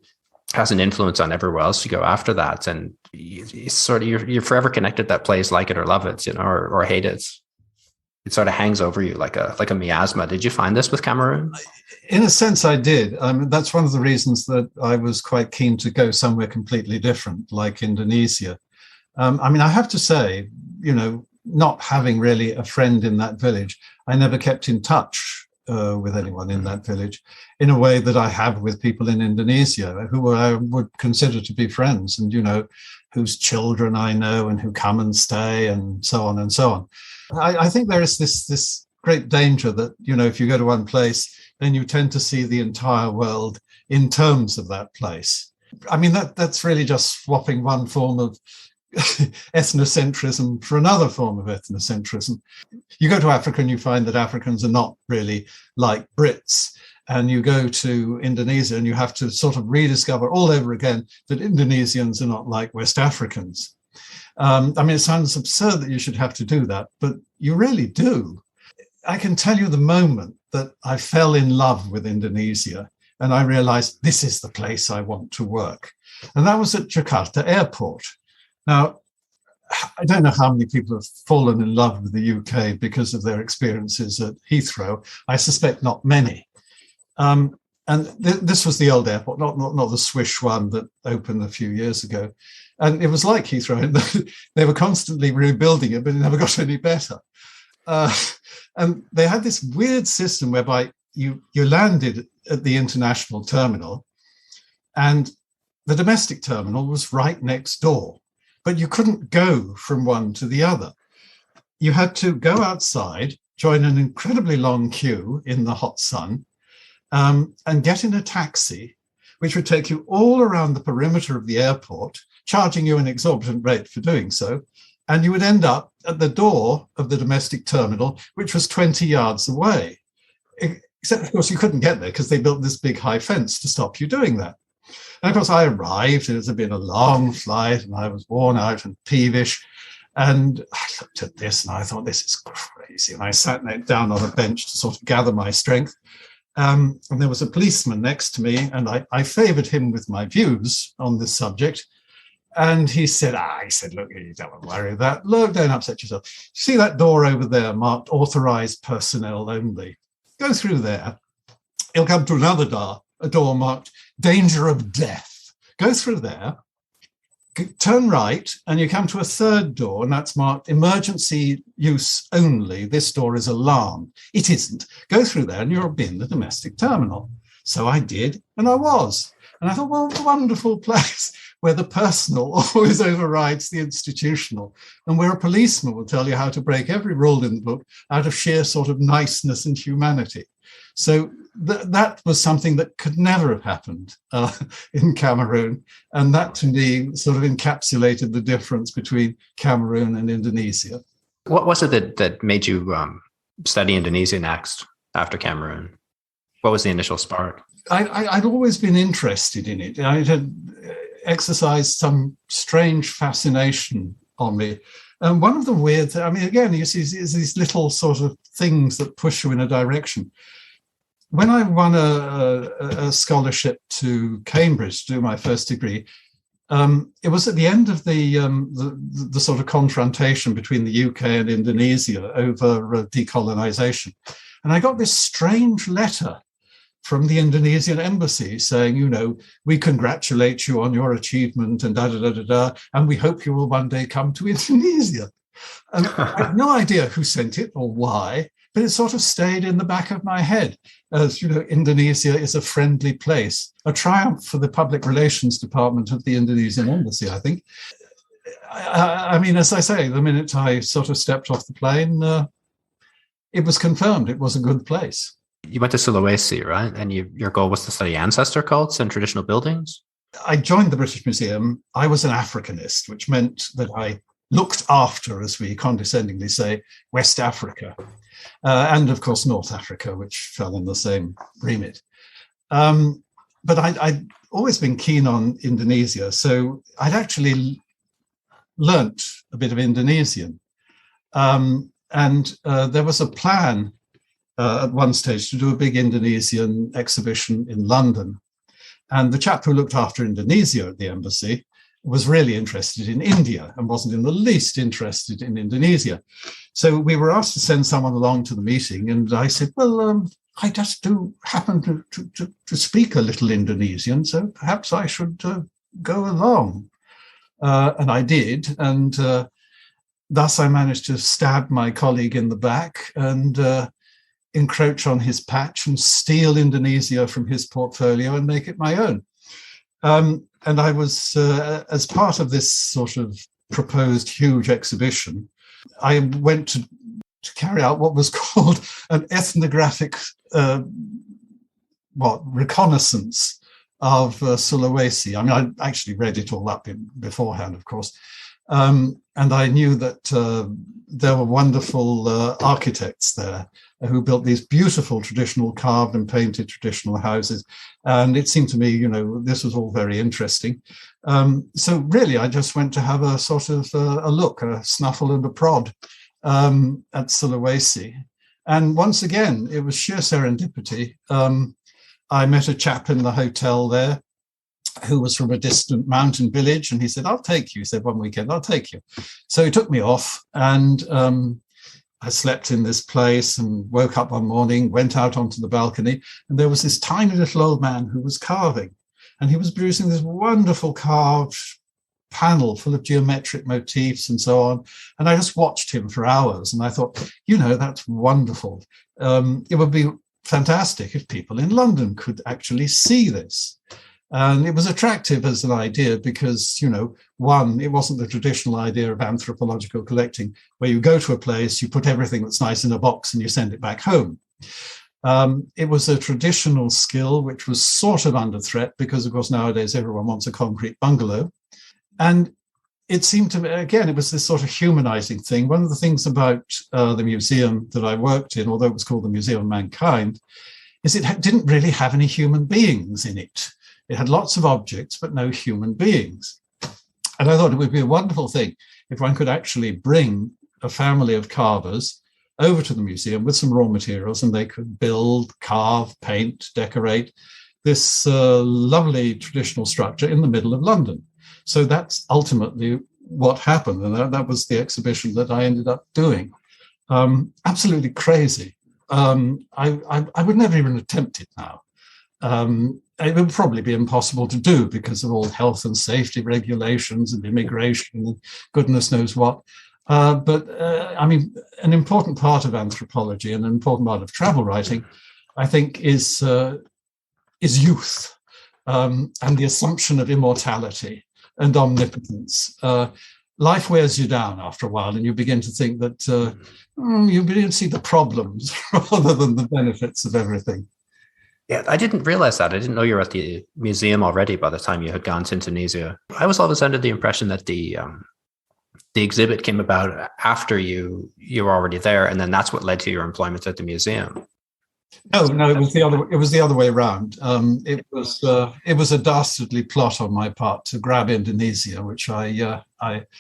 [SPEAKER 1] has an influence on everywhere else you go after that. And you're forever connected to that place, like it or love it, or hate it. It sort of hangs over you like a miasma. Did you find this with Cameroon?
[SPEAKER 3] In a sense, I did. That's one of the reasons that I was quite keen to go somewhere completely different, like Indonesia. I have to say, not having really a friend in that village, I never kept in touch with anyone in that village in a way that I have with people in Indonesia, who I would consider to be friends, and, whose children I know and who come and stay and so on and so on. I think there is this great danger that, if you go to one place, then you tend to see the entire world in terms of that place. That's really just swapping one form of ethnocentrism for another form of ethnocentrism. You go to Africa and you find that Africans are not really like Brits, and you go to Indonesia and you have to sort of rediscover all over again that Indonesians are not like West Africans. It sounds absurd that you should have to do that, but you really do. I can tell you the moment that I fell in love with Indonesia and I realized this is the place I want to work. And that was at Jakarta Airport. Now, I don't know how many people have fallen in love with the UK because of their experiences at Heathrow. I suspect not many. This was the old airport, not the Swish one that opened a few years ago. And it was like Heathrow. They were constantly rebuilding it, but it never got any better. And they had this weird system whereby you landed at the international terminal, and the domestic terminal was right next door, but you couldn't go from one to the other. You had to go outside, join an incredibly long queue in the hot sun, and get in a taxi, which would take you all around the perimeter of the airport, charging you an exorbitant rate for doing so. And you would end up at the door of the domestic terminal, which was 20 yards away. Except, of course, you couldn't get there because they built this big high fence to stop you doing that. And of course, I arrived, and it had been a long flight, and I was worn out and peevish. And I looked at this, and I thought, this is crazy. And I sat down on a bench to sort of gather my strength. And there was a policeman next to me, and I favoured him with my views on this subject. And he said, look, you don't worry about that. Look, don't upset yourself. See that door over there marked authorised personnel only? Go through there. You'll come to another door, a door marked danger of death. Go through there, turn right, and you come to a third door, and that's marked emergency use only. This door is alarmed. It isn't. Go through there, and you'll be in the domestic terminal. So I did, and I was. And I thought, well, a wonderful place where the personal always overrides the institutional, and where a policeman will tell you how to break every rule in the book out of sheer sort of niceness and humanity. So that was something that could never have happened in Cameroon. And that, to me, sort of encapsulated the difference between Cameroon and Indonesia.
[SPEAKER 1] What was it that made you study Indonesia next after Cameroon? What was the initial spark?
[SPEAKER 3] I'd always been interested in it. It had exercised some strange fascination on me. And one of the weird, again, you see, is these little sort of things that push you in a direction. When I won a scholarship to Cambridge to do my first degree, it was at the end of the sort of confrontation between the UK and Indonesia over decolonisation. And I got this strange letter from the Indonesian embassy saying, we congratulate you on your achievement and and we hope you will one day come to Indonesia. And I have no idea who sent it or why, but it sort of stayed in the back of my head as, Indonesia is a friendly place, a triumph for the public relations department of the Indonesian embassy, I think. As I say, the minute I sort of stepped off the plane, it was confirmed it was a good place.
[SPEAKER 1] You went to Sulawesi, right? And your goal was to study ancestor cults and traditional buildings?
[SPEAKER 3] I joined the British Museum. I was an Africanist, which meant that I looked after, as we condescendingly say, West Africa. And, of course, North Africa, which fell in the same remit. But I'd always been keen on Indonesia. So I'd actually learnt a bit of Indonesian. And there was a plan at one stage to do a big Indonesian exhibition in London. And the chap who looked after Indonesia at the embassy was really interested in India and wasn't in the least interested in Indonesia. So we were asked to send someone along to the meeting. And I said, well, I just do happen to speak a little Indonesian, so perhaps I should go along. And I did. And thus I managed to stab my colleague in the back and encroach on his patch and steal Indonesia from his portfolio and make it my own. And I was, as part of this sort of proposed huge exhibition, I went to carry out what was called an ethnographic reconnaissance of Sulawesi. I actually read it all up beforehand, of course. And I knew that there were wonderful architects there who built these beautiful traditional carved and painted traditional houses. And it seemed to me, this was all very interesting. So really, I just went to have a sort of a look, a snuffle and a prod at Sulawesi. And once again, it was sheer serendipity. I met a chap in the hotel there who was from a distant mountain village. And he said, I'll take you. He said, one weekend, I'll take you. So he took me off, and I slept in this place and woke up one morning, went out onto the balcony, and there was this tiny little old man who was carving. And he was producing this wonderful carved panel full of geometric motifs and so on. And I just watched him for hours. And I thought, that's wonderful. It would be fantastic if people in London could actually see this. And it was attractive as an idea because, one, it wasn't the traditional idea of anthropological collecting, where you go to a place, you put everything that's nice in a box and you send it back home. It was a traditional skill which was sort of under threat because, of course, nowadays everyone wants a concrete bungalow. And it seemed to me, again, it was this sort of humanizing thing. One of the things about the museum that I worked in, although it was called the Museum of Mankind, is it didn't really have any human beings in it. It had lots of objects, but no human beings. And I thought it would be a wonderful thing if one could actually bring a family of carvers over to the museum with some raw materials, and they could build, carve, paint, decorate this lovely traditional structure in the middle of London. So that's ultimately what happened. And that was the exhibition that I ended up doing. Absolutely crazy. I would never even attempt it now. It would probably be impossible to do because of all health and safety regulations and immigration and goodness knows what. But an important part of anthropology and an important part of travel writing, I think, is youth and the assumption of immortality and omnipotence. Life wears you down after a while, and you begin to think that you begin to see the problems rather than the benefits of everything.
[SPEAKER 1] Yeah, I didn't realize that. I didn't know you were at the museum already by the time you had gone to Indonesia. I was always under the impression that the exhibit came about after you were already there, and then that's what led to your employment at the museum.
[SPEAKER 3] No, it was the other. It was the other way around. It was a dastardly plot on my part to grab Indonesia, which I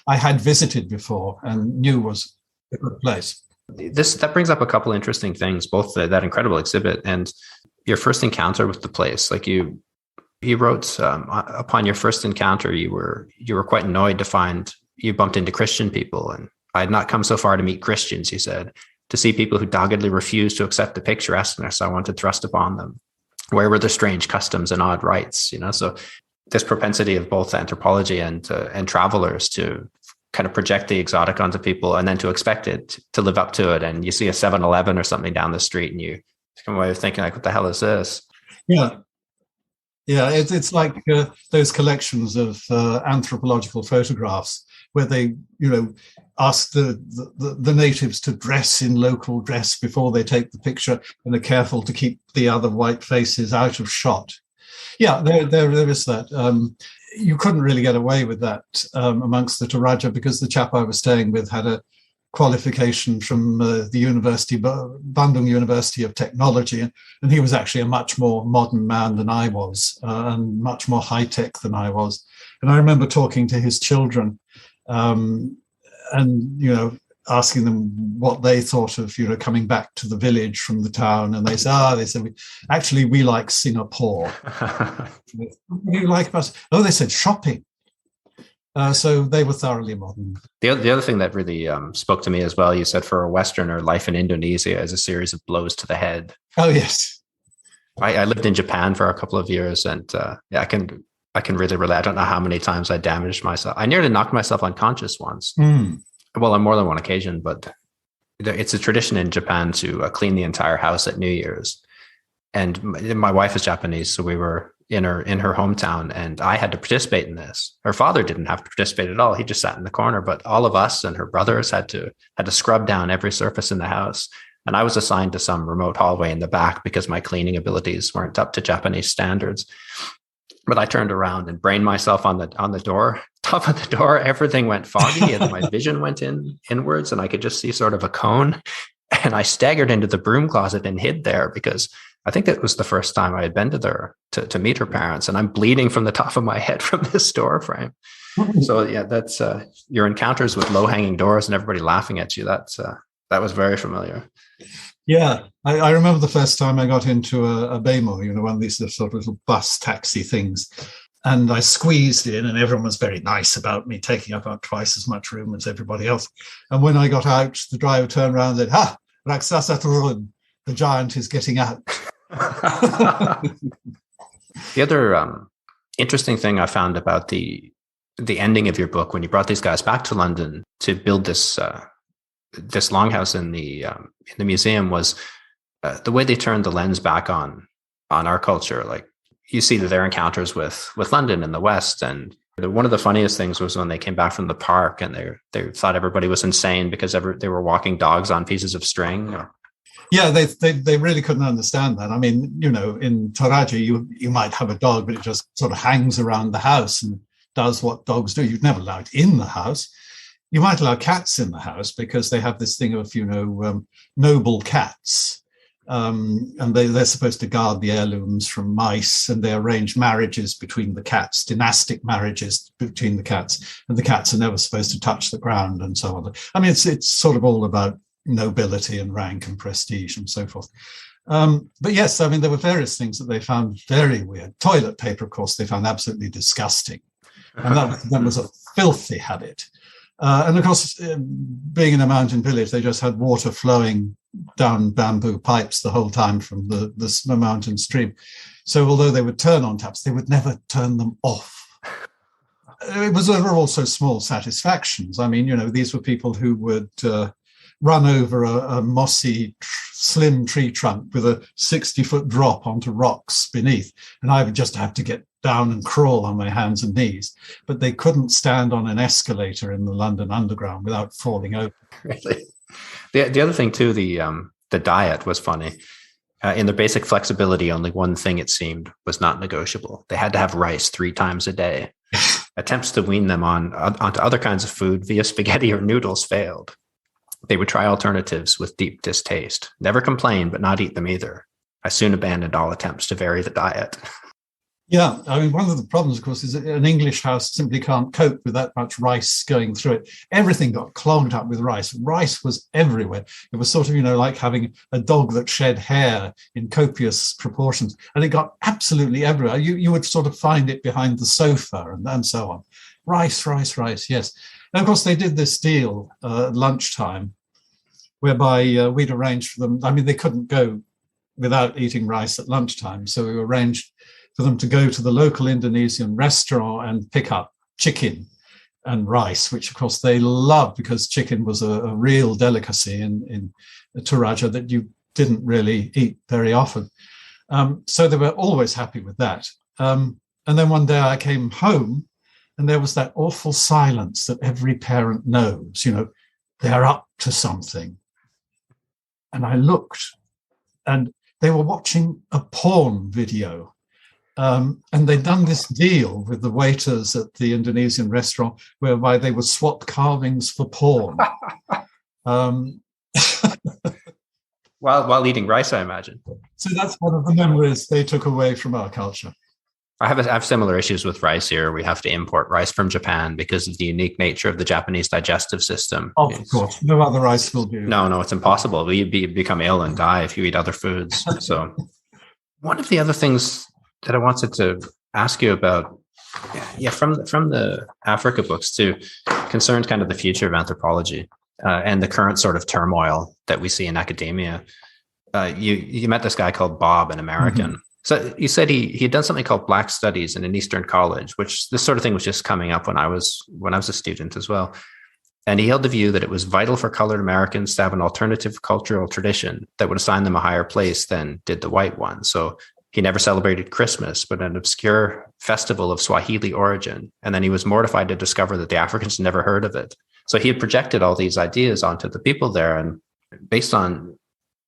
[SPEAKER 3] had visited before and knew was a good place.
[SPEAKER 1] That brings up a couple interesting things, both that incredible exhibit and your first encounter with the place. Like you wrote upon your first encounter, you were quite annoyed to find you bumped into Christian people, and I had not come so far to meet Christians, you said, to see people who doggedly refused to accept the picturesqueness I wanted to thrust upon them. Where were the strange customs and odd rites? So this propensity of both anthropology and travelers to kind of project the exotic onto people and then to expect it to live up to it. And you see a 7-Eleven or something down the street and you come away thinking like, what the hell is this?
[SPEAKER 3] Yeah. Yeah, it's like those collections of anthropological photographs where they, ask the natives to dress in local dress before they take the picture and are careful to keep the other white faces out of shot. Yeah, there is that. You couldn't really get away with that amongst the Toraja because the chap I was staying with had a qualification from the university, Bandung University of Technology, and he was actually a much more modern man than I was and much more high-tech than I was. And I remember talking to his children and asking them what they thought of coming back to the village from the town, and they said we like Singapore. What do you like about it? Oh, they said shopping. So they were thoroughly modern.
[SPEAKER 1] The other thing that really spoke to me as well, you said for a Westerner, life in Indonesia is a series of blows to the head.
[SPEAKER 3] Oh yes,
[SPEAKER 1] I lived in Japan for a couple of years, and I can really relate. I don't know how many times I damaged myself. I nearly knocked myself unconscious once. Well, on more than one occasion, but it's a tradition in Japan to clean the entire house at New Year's. And my wife is Japanese, so we were in her hometown, and I had to participate in this. Her father didn't have to participate at all; he just sat in the corner. But all of us and her brothers had to scrub down every surface in the house. And I was assigned to some remote hallway in the back because my cleaning abilities weren't up to Japanese standards. But I turned around and brained myself on the door, top of the door. Everything went foggy and my vision went inwards, and I could just see sort of a cone. And I staggered into the broom closet and hid there because I think that was the first time I had been to there to meet her parents. And I'm bleeding from the top of my head from this door frame. So yeah, that's your encounters with low-hanging doors and everybody laughing at you. That was very familiar.
[SPEAKER 3] Yeah, I remember the first time I got into a Bemo, one of these sort of little bus taxi things. And I squeezed in and everyone was very nice about me, taking up about twice as much room as everybody else. And when I got out, the driver turned around and said, "Ha, Raksasa turun, the giant is getting out."
[SPEAKER 1] The other interesting thing I found about the the ending of your book when you brought these guys back to London to build this longhouse in the museum was the way they turned the lens back on our culture. Like, you see that their encounters with London and the West, and one of the funniest things was when they came back from the park and they thought everybody was insane because they were walking dogs on pieces of string.
[SPEAKER 3] Yeah, they really couldn't understand that. I mean, in Toraja, you might have a dog, but it just sort of hangs around the house and does what dogs do. You'd never allow it in the house. You might allow cats in the house because they have this thing of, noble cats. And they're supposed to guard the heirlooms from mice, and they arrange marriages between the cats, dynastic marriages between the cats, and the cats are never supposed to touch the ground and so on. I mean, it's sort of all about nobility and rank and prestige and so forth. But yes, I mean, there were various things that they found very weird. Toilet paper, of course, they found absolutely disgusting. And that was a filthy habit. And of course, being in a mountain village, they just had water flowing down bamboo pipes the whole time from the mountain stream. So although they would turn on taps, they would never turn them off. There were also small satisfactions. I mean, these were people who would run over a mossy, slim tree trunk with a 60-foot drop onto rocks beneath. And I would just have to get down and crawl on my hands and knees. But they couldn't stand on an escalator in the London Underground without falling over.
[SPEAKER 1] Really? The other thing, too, the diet was funny. In their basic flexibility, only one thing, it seemed, was not negotiable. They had to have rice 3 times a day. Attempts to wean them onto other kinds of food via spaghetti or noodles failed. They would try alternatives with deep distaste, never complain, but not eat them either. I soon abandoned all attempts to vary the diet.
[SPEAKER 3] Yeah, I mean, one of the problems, of course, is that an English house simply can't cope with that much rice going through it. Everything got clogged up with rice. Rice was everywhere. It was sort of, like having a dog that shed hair in copious proportions. And it got absolutely everywhere. You would sort of find it behind the sofa and so on. Rice, yes. And of course, they did this deal at lunchtime, whereby we'd arranged for them. I mean, they couldn't go without eating rice at lunchtime. So we arranged for them to go to the local Indonesian restaurant and pick up chicken and rice, which of course they loved because chicken was a real delicacy in Toraja that you didn't really eat very often. So they were always happy with that. And then one day I came home and there was that awful silence that every parent knows, they're up to something. And I looked and they were watching a porn video. And they'd done this deal with the waiters at the Indonesian restaurant whereby they would swap carvings for porn.
[SPEAKER 1] While eating rice, I imagine.
[SPEAKER 3] So that's one of the memories they took away from our culture.
[SPEAKER 1] I have similar issues with rice here. We have to import rice from Japan because of the unique nature of the Japanese digestive system.
[SPEAKER 3] Of course, no other rice will do.
[SPEAKER 1] No, it's impossible. You become ill and die if you eat other foods. So one of the other things that I wanted to ask you about, from the Africa books too, concerns kind of the future of anthropology and the current sort of turmoil that we see in academia. You met this guy called Bob, an American. Mm-hmm. So you said he had done something called Black Studies in an Eastern college, which this sort of thing was just coming up when I was a student as well. And he held the view that it was vital for colored Americans to have an alternative cultural tradition that would assign them a higher place than did the white one. So he never celebrated Christmas, but an obscure festival of Swahili origin. And then he was mortified to discover that the Africans never heard of it. So he had projected all these ideas onto the people there. And based on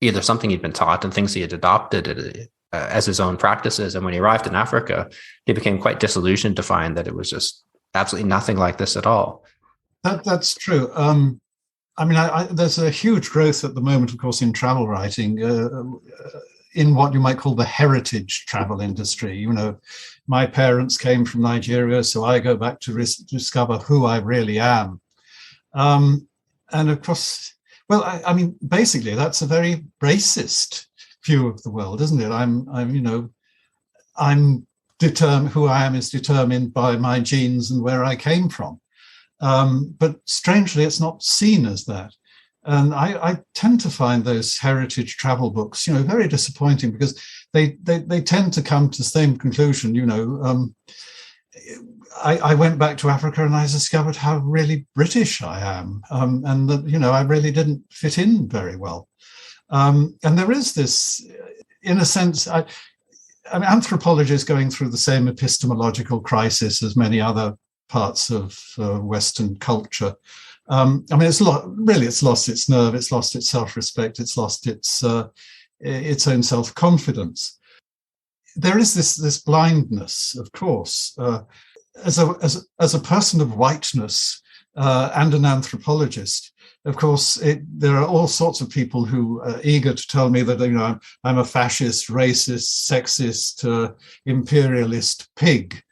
[SPEAKER 1] either something he'd been taught and things he had adopted as his own practices. And when he arrived in Africa, he became quite disillusioned to find that it was just absolutely nothing like this at all.
[SPEAKER 3] That's true. There's a huge growth at the moment, of course, in travel writing, in what you might call the heritage travel industry. My parents came from Nigeria, so I go back to discover who I really am. And of course, basically, that's a very racist view of the world, isn't it? I'm determined. Who I am is determined by my genes and where I came from. But strangely, it's not seen as that. And I tend to find those heritage travel books, very disappointing because they tend to come to the same conclusion. I went back to Africa and I discovered how really British I am, and that, I really didn't fit in very well. And there is this, in a sense, I mean, anthropology is going through the same epistemological crisis as many other parts of Western culture. I mean, it's lost its nerve, it's lost its self-respect, it's lost its own self-confidence. There is this blindness, of course. As a person of whiteness and an anthropologist, of course, there are all sorts of people who are eager to tell me that I'm a fascist, racist, sexist, imperialist pig.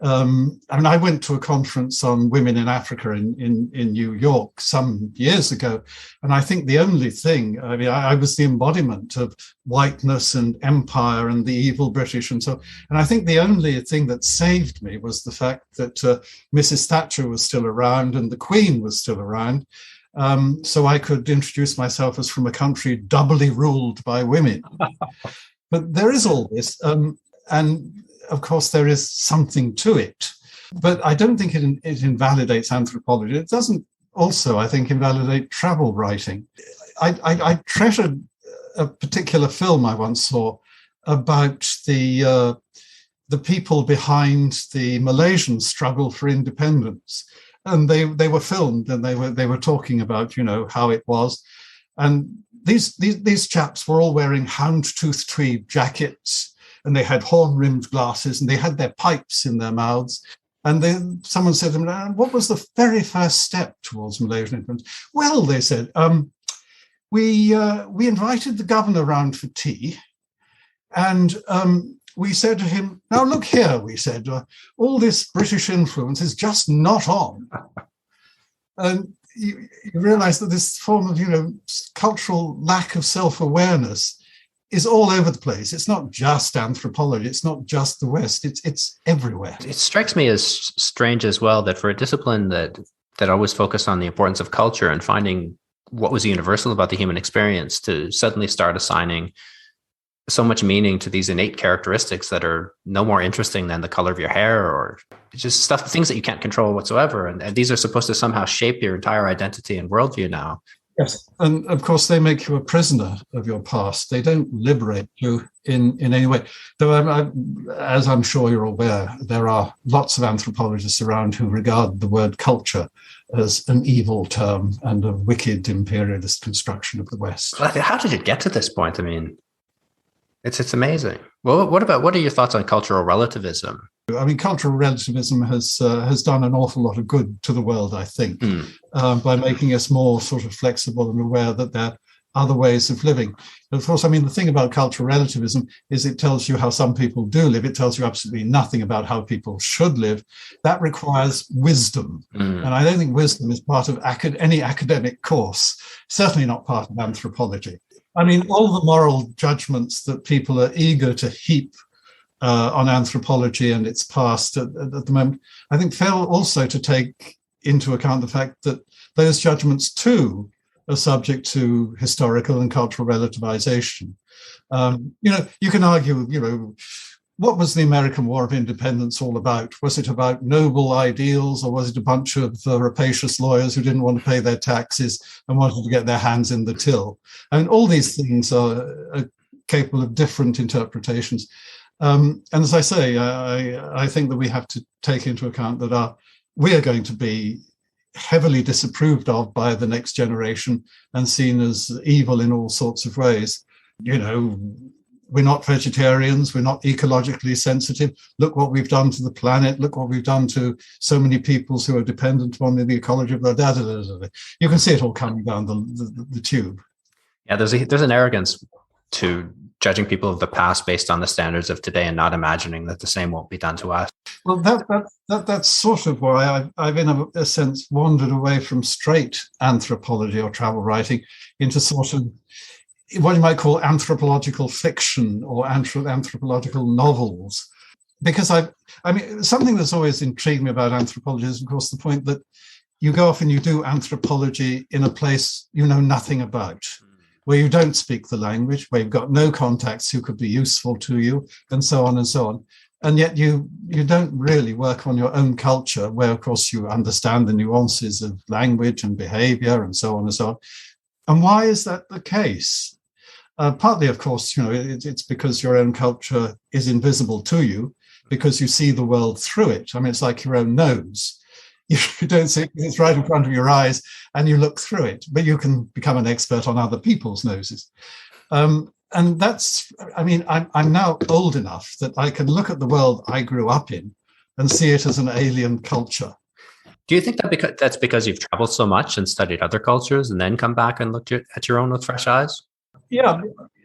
[SPEAKER 3] I mean, I went to a conference on women in Africa in New York some years ago, and I think the only thing, I mean, I was the embodiment of whiteness and empire and the evil British and so, and I think the only thing that saved me was the fact that Mrs. Thatcher was still around and the Queen was still around, so I could introduce myself as from a country doubly ruled by women. But there is all this, and of course, there is something to it, but I don't think it invalidates anthropology. It doesn't also, I think, invalidate travel writing. I treasured a particular film I once saw about the people behind the Malaysian struggle for independence, and they were filmed and they were talking about how it was, and these chaps were all wearing houndtooth tweed jackets. And they had horn-rimmed glasses, and they had their pipes in their mouths. And then someone said to them, "What was the very first step towards Malaysian independence?" Well, they said, we invited the governor round for tea, and we said to him, "Now look here," we said, "all this British influence is just not on." And you realise that this form of cultural lack of self-awareness is all over the place. It's not just anthropology. It's not just the West. It's everywhere.
[SPEAKER 1] It strikes me as strange as well that for a discipline that always focused on the importance of culture and finding what was universal about the human experience, to suddenly start assigning so much meaning to these innate characteristics that are no more interesting than the color of your hair or just things that you can't control whatsoever. And these are supposed to somehow shape your entire identity and worldview now.
[SPEAKER 3] Yes, and of course they make you a prisoner of your past. They don't liberate you in any way. Though, as I'm sure you're aware, there are lots of anthropologists around who regard the word culture as an evil term and a wicked imperialist construction of the West.
[SPEAKER 1] How did it get to this point? I mean, it's amazing. Well, what are your thoughts on cultural relativism?
[SPEAKER 3] I mean, cultural relativism has done an awful lot of good to the world, I think, by making us more sort of flexible and aware that there are other ways of living. And of course, I mean, the thing about cultural relativism is it tells you how some people do live. It tells you absolutely nothing about how people should live. That requires wisdom. And I don't think wisdom is part of any academic course, certainly not part of anthropology. I mean, all the moral judgments that people are eager to heap on anthropology and its past at the moment, I think fail also to take into account the fact that those judgments too are subject to historical and cultural relativization. You can argue, what was the American War of Independence all about? Was it about noble ideals, or was it a bunch of rapacious lawyers who didn't want to pay their taxes and wanted to get their hands in the till? And all these things are capable of different interpretations. And as I say, I think that we have to take into account that we are going to be heavily disapproved of by the next generation and seen as evil in all sorts of ways. We're not vegetarians. We're not ecologically sensitive. Look what we've done to the planet. Look what we've done to so many peoples who are dependent upon the ecology of the You can see it all coming down the tube.
[SPEAKER 1] Yeah, there's an arrogance to judging people of the past based on the standards of today and not imagining that the same won't be done to us.
[SPEAKER 3] Well, that's sort of why I've in a sense wandered away from straight anthropology or travel writing into sort of what you might call anthropological fiction or anthropological novels. Because I mean, something that's always intrigued me about anthropology is, of course, the point that you go off and you do anthropology in a place you know nothing about, where you don't speak the language, where you've got no contacts who could be useful to you, and so on and so on. And yet you don't really work on your own culture, where, of course, you understand the nuances of language and behavior and so on and so on. And why is that the case? Partly, of course, it's because your own culture is invisible to you, because you see the world through it. I mean, it's like your own nose. You don't see it, it's right in front of your eyes, and you look through it, but you can become an expert on other people's noses. And that's, I mean, I'm now old enough that I can look at the world I grew up in and see it as an alien culture.
[SPEAKER 1] Do you think that that's because you've traveled so much and studied other cultures and then come back and looked at your own with fresh eyes?
[SPEAKER 3] Yeah,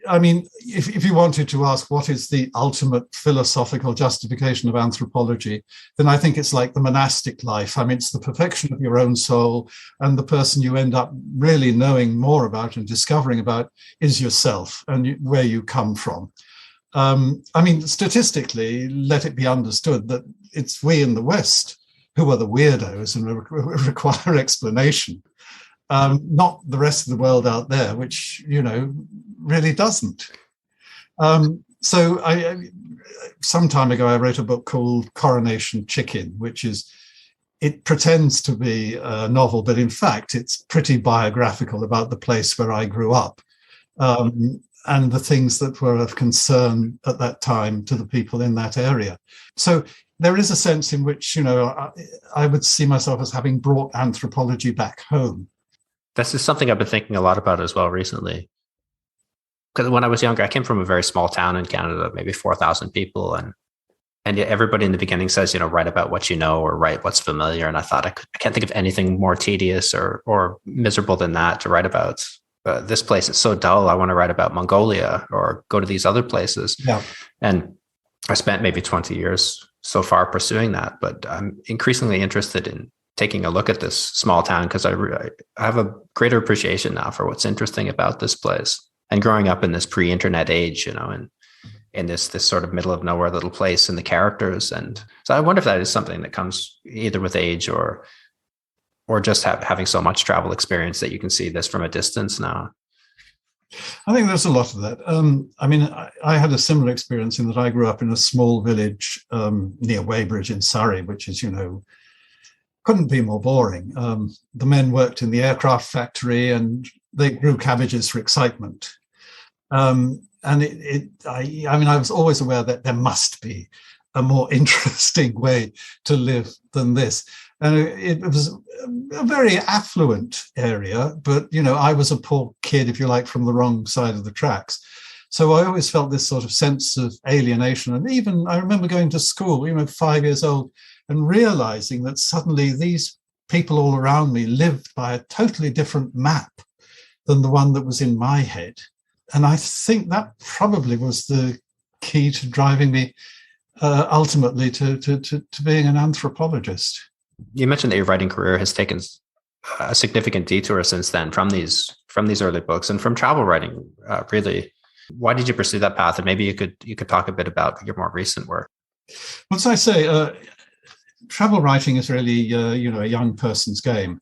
[SPEAKER 3] I mean, if you wanted to ask what is the ultimate philosophical justification of anthropology, then I think it's like the monastic life. I mean, it's the perfection of your own soul, and the person you end up really knowing more about and discovering about is yourself and where you come from. I mean, statistically, let it be understood that it's we in the West who are the weirdos and require explanation. Not the rest of the world out there, which, really doesn't. So some time ago, I wrote a book called Coronation Chicken, it pretends to be a novel, but in fact, it's pretty biographical about the place where I grew up and the things that were of concern at that time to the people in that area. So there is a sense in which, I would see myself as having brought anthropology back home.
[SPEAKER 1] This is something I've been thinking a lot about as well recently. Because when I was younger, I came from a very small town in Canada, maybe 4,000 people. And everybody in the beginning says, write about what you know or write what's familiar. And I thought, I can't think of anything more tedious or miserable than that to write about. This place is so dull. I want to write about Mongolia or go to these other places. Yeah. And I spent maybe 20 years so far pursuing that. But I'm increasingly interested in taking a look at this small town because I have a greater appreciation now for what's interesting about this place. And growing up in this pre-internet age, and in this sort of middle of nowhere little place and the characters. And so I wonder if that is something that comes either with age or just having so much travel experience that you can see this from a distance now.
[SPEAKER 3] I think there's a lot of that. I mean, I had a similar experience in that I grew up in a small village near Weybridge in Surrey, which is, couldn't be more boring. The men worked in the aircraft factory and they grew cabbages for excitement. And I was always aware that there must be a more interesting way to live than this. And it was a very affluent area, but, I was a poor kid, if you like, from the wrong side of the tracks. So I always felt this sort of sense of alienation. And even I remember going to school, 5 years old, and realizing that suddenly these people all around me lived by a totally different map than the one that was in my head. And I think that probably was the key to driving me ultimately to being an anthropologist.
[SPEAKER 1] You mentioned that your writing career has taken a significant detour since then from these early books and from travel writing, really. Why did you pursue that path? And maybe you could talk a bit about your more recent work.
[SPEAKER 3] Well, as I say, travel writing is really, a young person's game.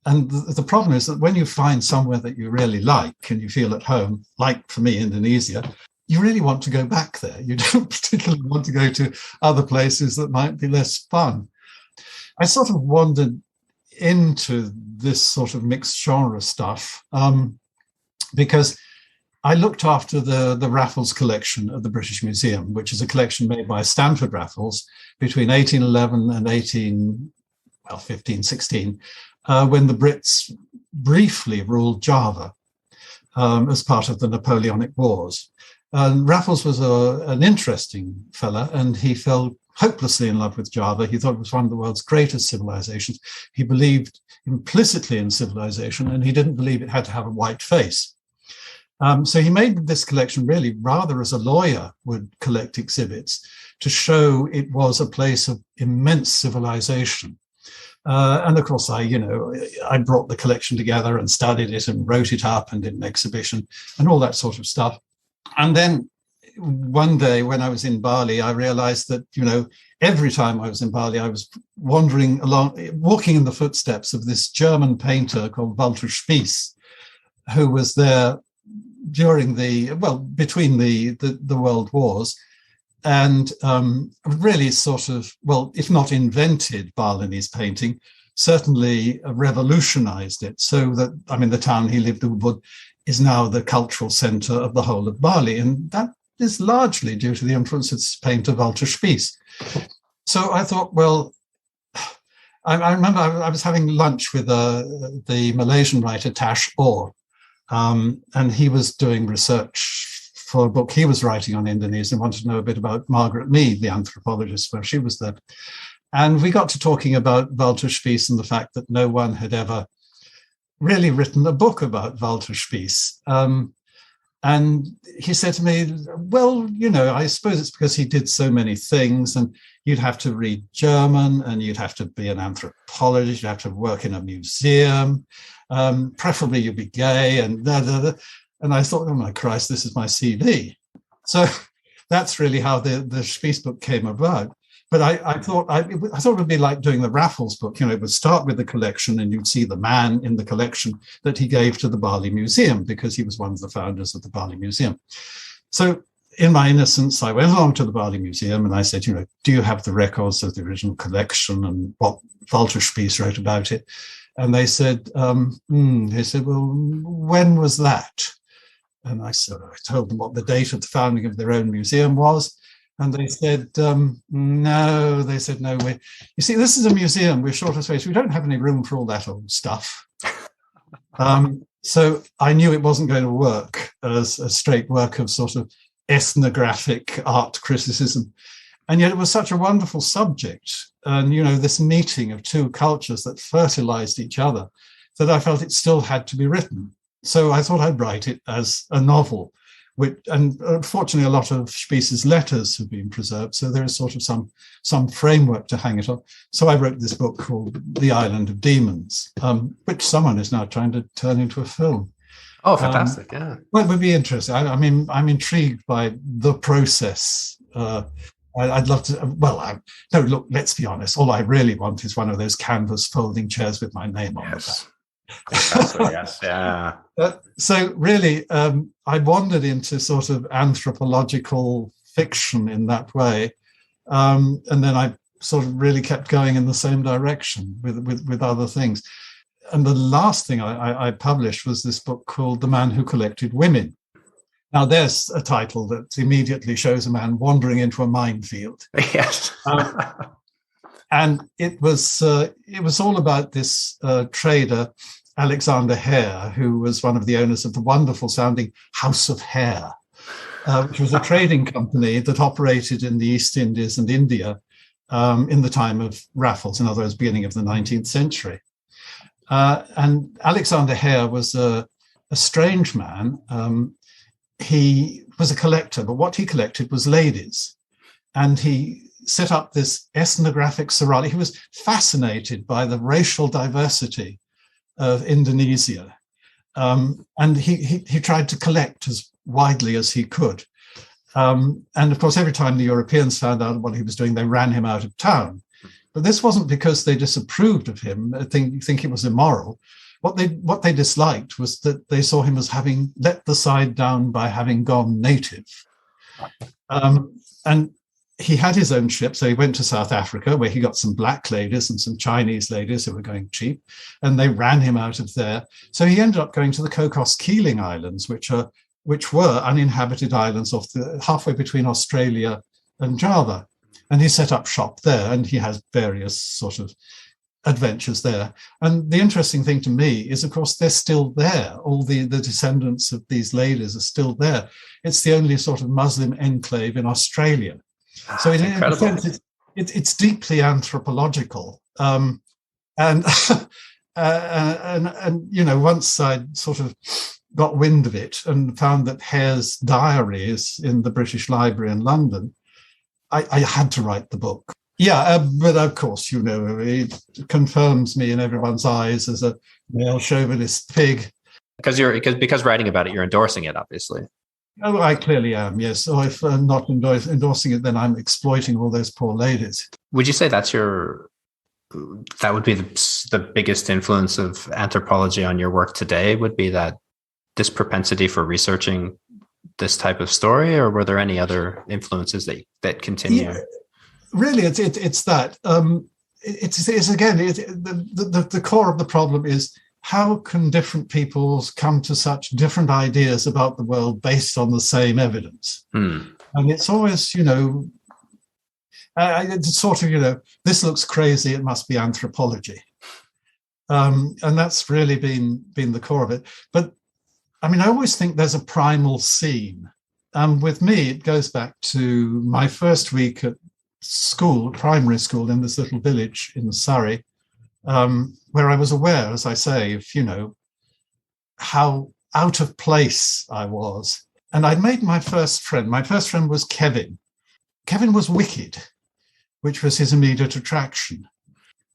[SPEAKER 3] And the problem is that when you find somewhere that you really like and you feel at home, like for me, Indonesia, you really want to go back there. You don't particularly want to go to other places that might be less fun. I sort of wandered into this sort of mixed genre stuff because I looked after the Raffles Collection at the British Museum, which is a collection made by Stamford Raffles between 1811 and 1516, when the Brits briefly ruled Java as part of the Napoleonic Wars. And Raffles was an interesting fella, and he fell hopelessly in love with Java. He thought it was one of the world's greatest civilizations. He believed implicitly in civilization, and he didn't believe it had to have a white face. So he made this collection really rather as a lawyer would collect exhibits to show it was a place of immense civilization. And of course, I brought the collection together and studied it and wrote it up and did an exhibition and all that sort of stuff. And then one day when I was in Bali, I realized that, every time I was in Bali, I was walking in the footsteps of this German painter called Walter Spies, who was there between the world wars, and really sort of, well, if not invented Balinese painting, certainly revolutionized it, so that, I mean, the town he lived, Ubud, is now the cultural center of the whole of Bali. And that is largely due to the influence of this painter, Walter Spies. So I thought, well, I remember I was having lunch with the Malaysian writer Tash Orr, and he was doing research for a book he was writing on Indonesia and wanted to know a bit about Margaret Mead, the anthropologist, where she was there. And we got to talking about Walter Spies and the fact that no one had ever really written a book about Walter Spies. And he said to me, well, you know, I suppose it's because he did so many things, and you'd have to read German, and you'd have to be an anthropologist, you'd have to work in a museum, preferably you'd be gay, and da, da, da. And I thought, oh my Christ, this is my CV. So that's really how the Spies book came about. But I thought it would be like doing the Raffles book. You know, it would start with the collection, and you'd see the man in the collection that he gave to the Bali Museum, because he was one of the founders of the Bali Museum. So in my innocence, I went along to the Bali Museum and I said, you know, do you have the records of the original collection and what Walter Spies wrote about it? And they said, well, when was that? And I told them what the date of the founding of their own museum was. And they said, no. They said, no, you see, this is a museum. We're short of space. We don't have any room for all that old stuff. So I knew it wasn't going to work as a straight work of sort of ethnographic art criticism. And yet it was such a wonderful subject. And, you know, this meeting of two cultures that fertilized each other, that I felt it still had to be written. So I thought I'd write it as a novel, and unfortunately, a lot of Spies' letters have been preserved, so there is sort of some framework to hang it on. So I wrote this book called The Island of Demons, which someone is now trying to turn into a film.
[SPEAKER 1] Oh, fantastic! Yeah.
[SPEAKER 3] Well, it would be interesting. I mean, I'm intrigued by the process. I'd love to. Well, no, look. Let's be honest. All I really want is one of those canvas folding chairs with my name on it.
[SPEAKER 1] Yes, yeah.
[SPEAKER 3] So really, I wandered into sort of anthropological fiction in that way, and then I sort of really kept going in the same direction with other things. And the last thing I published was this book called The Man Who Collected Women. Now, there's a title that immediately shows a man wandering into a minefield.
[SPEAKER 1] Yes.
[SPEAKER 3] And it was all about this trader, Alexander Hare, who was one of the owners of the wonderful sounding House of Hare, which was a trading company that operated in the East Indies and India in the time of Raffles, in other words, beginning of the 19th century. And Alexander Hare was a strange man. He was a collector, but what he collected was ladies. And he set up this ethnographic sorority. He was fascinated by the racial diversity of Indonesia. And he tried to collect as widely as he could. And of course, every time the Europeans found out what he was doing, they ran him out of town. But this wasn't because they disapproved of him, think it was immoral. What they disliked was that they saw him as having let the side down by having gone native. And he had his own ship, so he went to South Africa, where he got some black ladies and some Chinese ladies who were going cheap, and they ran him out of there. So he ended up going to the Cocos Keeling Islands, which were uninhabited islands halfway between Australia and Java. And he set up shop there, and he has various sort of adventures there. And the interesting thing to me is, of course, they're still there. All the descendants of these ladies are still there. It's the only sort of Muslim enclave in Australia. So in a sense, it's deeply anthropological. And you know, once I sort of got wind of it and found that Hare's diary is in the British Library in London, I had to write the book. Yeah, but of course, you know, it confirms me in everyone's eyes as a male chauvinist pig.
[SPEAKER 1] Because writing about it, you're endorsing it, obviously.
[SPEAKER 3] Oh, I clearly am, yes. So if I'm not endorsing it, then I'm exploiting all those poor ladies.
[SPEAKER 1] Would you say that would be the biggest influence of anthropology on your work today, would be that this propensity for researching this type of story, or were there any other influences that continue?
[SPEAKER 3] Yeah, really, it's that. It's again, the core of the problem is, how can different peoples come to such different ideas about the world based on the same evidence? And it's always, it's sort of, this looks crazy, it must be anthropology. And that's really been the core of it. But I mean, I always think there's a primal scene. And with me, it goes back to my first week at school, primary school, in this little village in Surrey, where I was aware, as I say, of, how out of place I was. And I'd made my first friend. My first friend was Kevin. Kevin was wicked, which was his immediate attraction.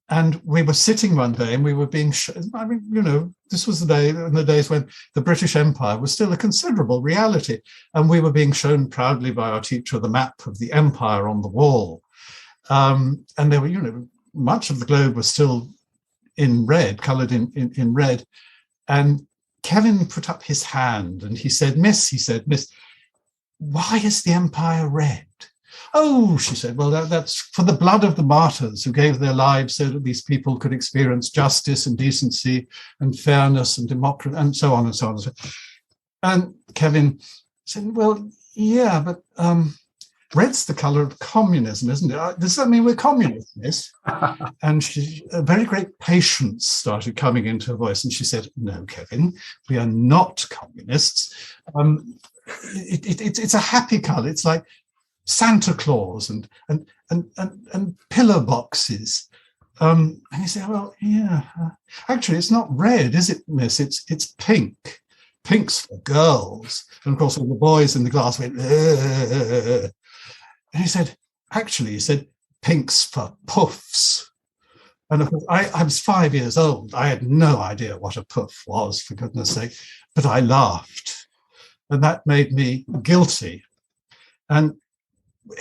[SPEAKER 3] And we were sitting one day and we were being, this was the days when the British Empire was still a considerable reality. And we were being shown proudly by our teacher the map of the empire on the wall. And there were, much of the globe was still in red, coloured in red. And Kevin put up his hand and he said, Miss, why is the empire red? Oh, she said, well, that's for the blood of the martyrs who gave their lives so that these people could experience justice and decency and fairness and democracy and so on and so on. And Kevin said, well, yeah, but red's the colour of communism, isn't it? Does that mean we're communists, miss? And a very great patience started coming into her voice. And she said, no, Kevin, we are not communists. It's a happy colour. It's like Santa Claus and pillar boxes. And he said, well, yeah, actually, it's not red, is it, miss? It's pink. Pink's for girls. And of course, all the boys in the class went, ugh. And he said, pink's for puffs. And of course, I was 5 years old. I had no idea what a puff was, for goodness sake, but I laughed. And that made me guilty. And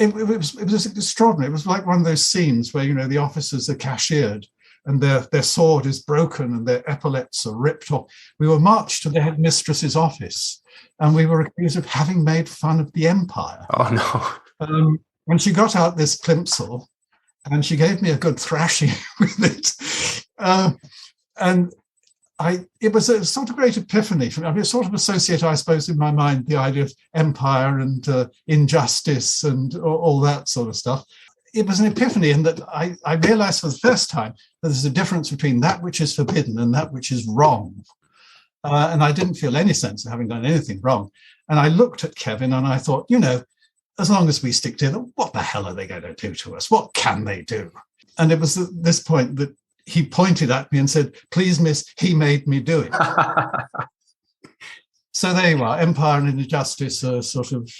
[SPEAKER 3] it was extraordinary. It was like one of those scenes where, the officers are cashiered and their sword is broken and their epaulets are ripped off. We were marched to the headmistress's office and we were accused of having made fun of the empire.
[SPEAKER 1] Oh, no.
[SPEAKER 3] And she got out this plimsoll and she gave me a good thrashing with it. And it was a sort of great epiphany for me. I mean, sort of associate, I suppose, in my mind, the idea of empire and injustice and all that sort of stuff. It was an epiphany in that I realized for the first time that there's a difference between that which is forbidden and that which is wrong. And I didn't feel any sense of having done anything wrong. And I looked at Kevin and I thought, as long as we stick together, what the hell are they going to do to us? What can they do? And it was at this point that he pointed at me and said, please, miss, he made me do it. So there you are. Empire and injustice are sort of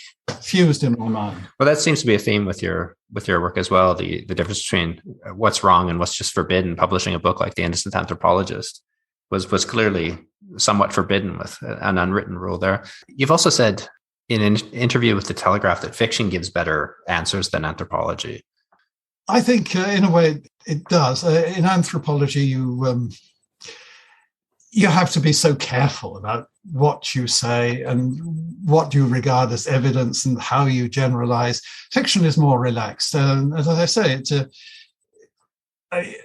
[SPEAKER 3] fused in my mind.
[SPEAKER 1] Well, that seems to be a theme with your work as well, the difference between what's wrong and what's just forbidden. Publishing a book like The Innocent Anthropologist was clearly somewhat forbidden with an unwritten rule there. You've also said in an interview with The Telegraph that fiction gives better answers than anthropology.
[SPEAKER 3] I think in a way it does. In anthropology, you have to be so careful about what you say and what you regard as evidence and how you generalize. Fiction is more relaxed. As I say, it's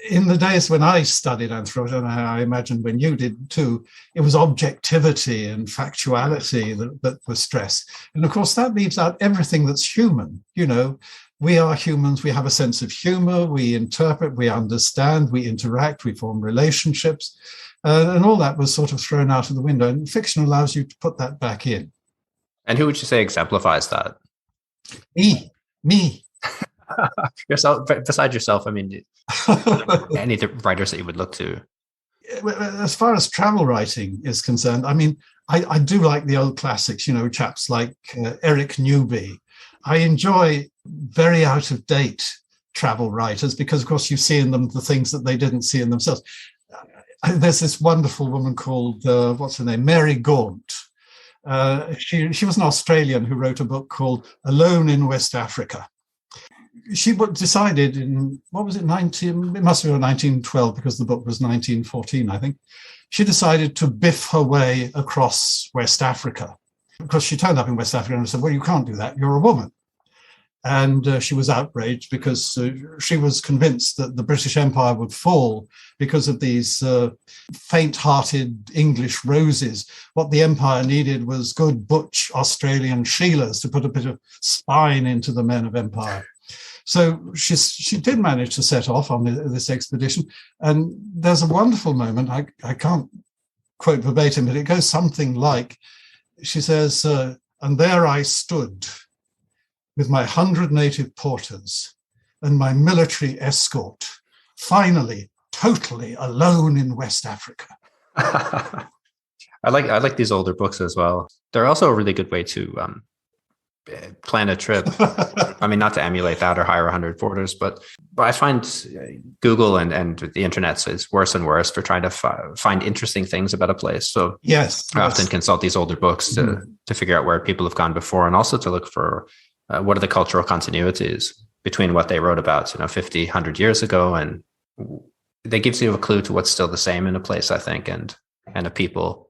[SPEAKER 3] in the days when I studied anthropology, and I imagine when you did too, it was objectivity and factuality that was stressed. And of course, that leaves out everything that's human. We are humans, we have a sense of humor, we interpret, we understand, we interact, we form relationships. And all that was sort of thrown out of the window. And fiction allows you to put that back in.
[SPEAKER 1] And who would you say exemplifies that?
[SPEAKER 3] Me.
[SPEAKER 1] Yourself, besides yourself, I mean, any of the writers that you would look to?
[SPEAKER 3] As far as travel writing is concerned, I mean, I do like the old classics, chaps like Eric Newby. I enjoy very out-of-date travel writers because, of course, you see in them the things that they didn't see in themselves. There's this wonderful woman called, what's her name, Mary Gaunt. She was an Australian who wrote a book called Alone in West Africa. She decided in, what was it, it must have been 1912 because the book was 1914, I think. She decided to biff her way across West Africa. Because she turned up in West Africa and said, well, you can't do that. You're a woman. And she was outraged because she was convinced that the British Empire would fall because of these faint-hearted English roses. What the empire needed was good butch Australian Sheilas to put a bit of spine into the men of empire. So she did manage to set off on this expedition. And there's a wonderful moment, I can't quote verbatim, but it goes something like, she says, and there I stood with my 100 native porters and my military escort, finally, totally alone in West Africa.
[SPEAKER 1] I like these older books as well. They're also a really good way to plan a trip. I mean, not to emulate that or hire 100 porters, but I find Google and the internet is worse and worse for trying to find interesting things about a place. So
[SPEAKER 3] yes,
[SPEAKER 1] I often consult these older books to figure out where people have gone before, and also to look for what are the cultural continuities between what they wrote about, 50, 100 years ago, and that gives you a clue to what's still the same in a place, I think, and a people.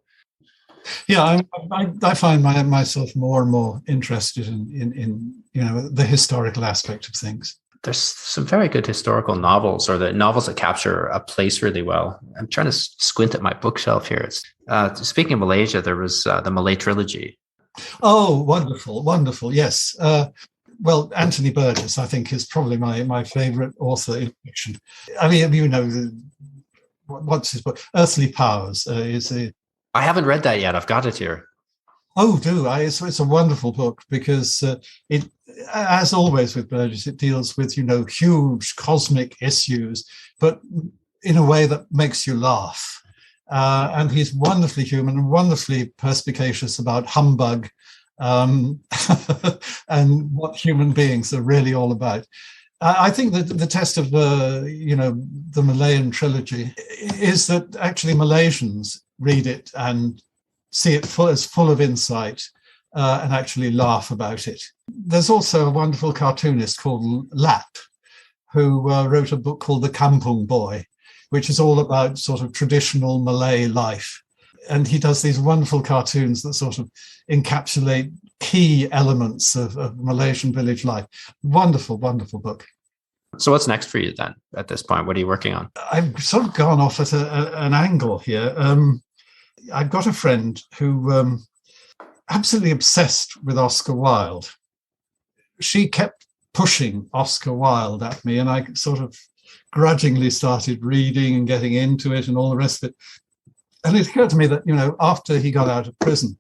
[SPEAKER 3] Yeah, I find myself more and more interested in the historical aspect of things.
[SPEAKER 1] There's some very good historical novels, or the novels that capture a place really well. I'm trying to squint at my bookshelf here. Speaking of Malaysia, there was the Malay Trilogy.
[SPEAKER 3] Oh, wonderful, wonderful. Yes. Well, Anthony Burgess, I think, is probably my favorite author in fiction. I mean, what's his book? Earthly Powers is a...
[SPEAKER 1] I haven't read that yet. I've got it here.
[SPEAKER 3] Oh, do I? It's a wonderful book because it, as always with Burgess, it deals with, huge cosmic issues, but in a way that makes you laugh. And he's wonderfully human and wonderfully perspicacious about humbug and what human beings are really all about. I think that the test of the Malayan trilogy is that actually Malaysians read it and see it as full of insight and actually laugh about it. There's also a wonderful cartoonist called Lap who wrote a book called The Kampung Boy, which is all about sort of traditional Malay life. And he does these wonderful cartoons that sort of encapsulate key elements of Malaysian village life. Wonderful, wonderful book.
[SPEAKER 1] So what's next for you then at this point? What are you working on?
[SPEAKER 3] I've sort of gone off at an angle here. I've got a friend who absolutely obsessed with Oscar Wilde. She kept pushing Oscar Wilde at me, and I sort of grudgingly started reading and getting into it and all the rest of it. And it occurred to me that, after he got out of prison,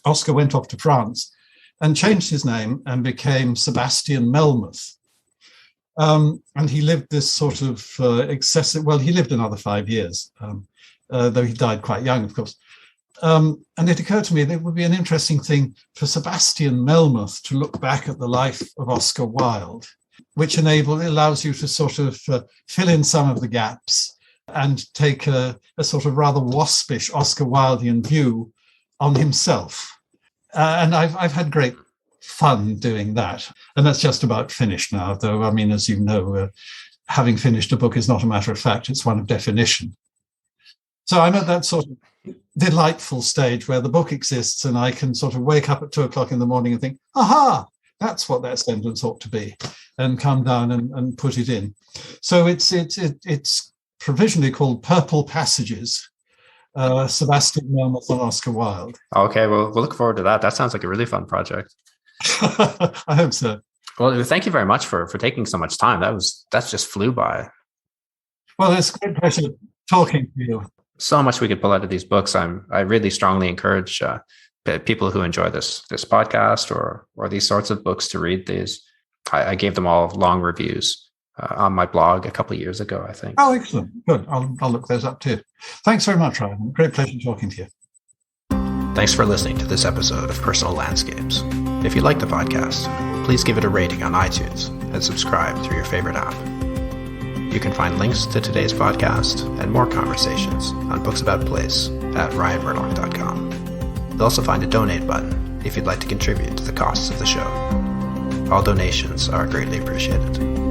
[SPEAKER 3] Oscar went off to France and changed his name and became Sebastian Melmoth. And he lived this sort of excessive, well, he lived another 5 years, though he died quite young, of course. And it occurred to me that it would be an interesting thing for Sebastian Melmoth to look back at the life of Oscar Wilde, which allows you to sort of fill in some of the gaps and take a sort of rather waspish Oscar Wildean view on himself. And I've had great fun doing that. And that's just about finished now, though, I mean, as you know, having finished a book is not a matter of fact, it's one of definition. So I'm at that sort of delightful stage where the book exists and I can sort of wake up at 2:00 in the morning and think, aha, that's what that sentence ought to be, and come down and put it in. So it's provisionally called Purple Passages, Sebastian Melmoth and Oscar Wilde.
[SPEAKER 1] Okay, well, we'll look forward to that. That sounds like a really fun project.
[SPEAKER 3] I hope so.
[SPEAKER 1] Well, thank you very much for taking so much time. That just flew by.
[SPEAKER 3] Well, it's a great pleasure talking to you.
[SPEAKER 1] So much we could pull out of these books. I really strongly encourage people who enjoy this podcast or these sorts of books to read these. I gave them all long reviews on my blog a couple of years ago, I think.
[SPEAKER 3] Oh, excellent. Good. I'll look those up too. Thanks very much, Ryan. Great pleasure talking to you.
[SPEAKER 1] Thanks for listening to this episode of Personal Landscapes. If you like the podcast, please give it a rating on iTunes and subscribe through your favorite app. You can find links to today's podcast and more conversations on Books About Place at ryanmurdoch.com. You'll also find a donate button if you'd like to contribute to the costs of the show. All donations are greatly appreciated.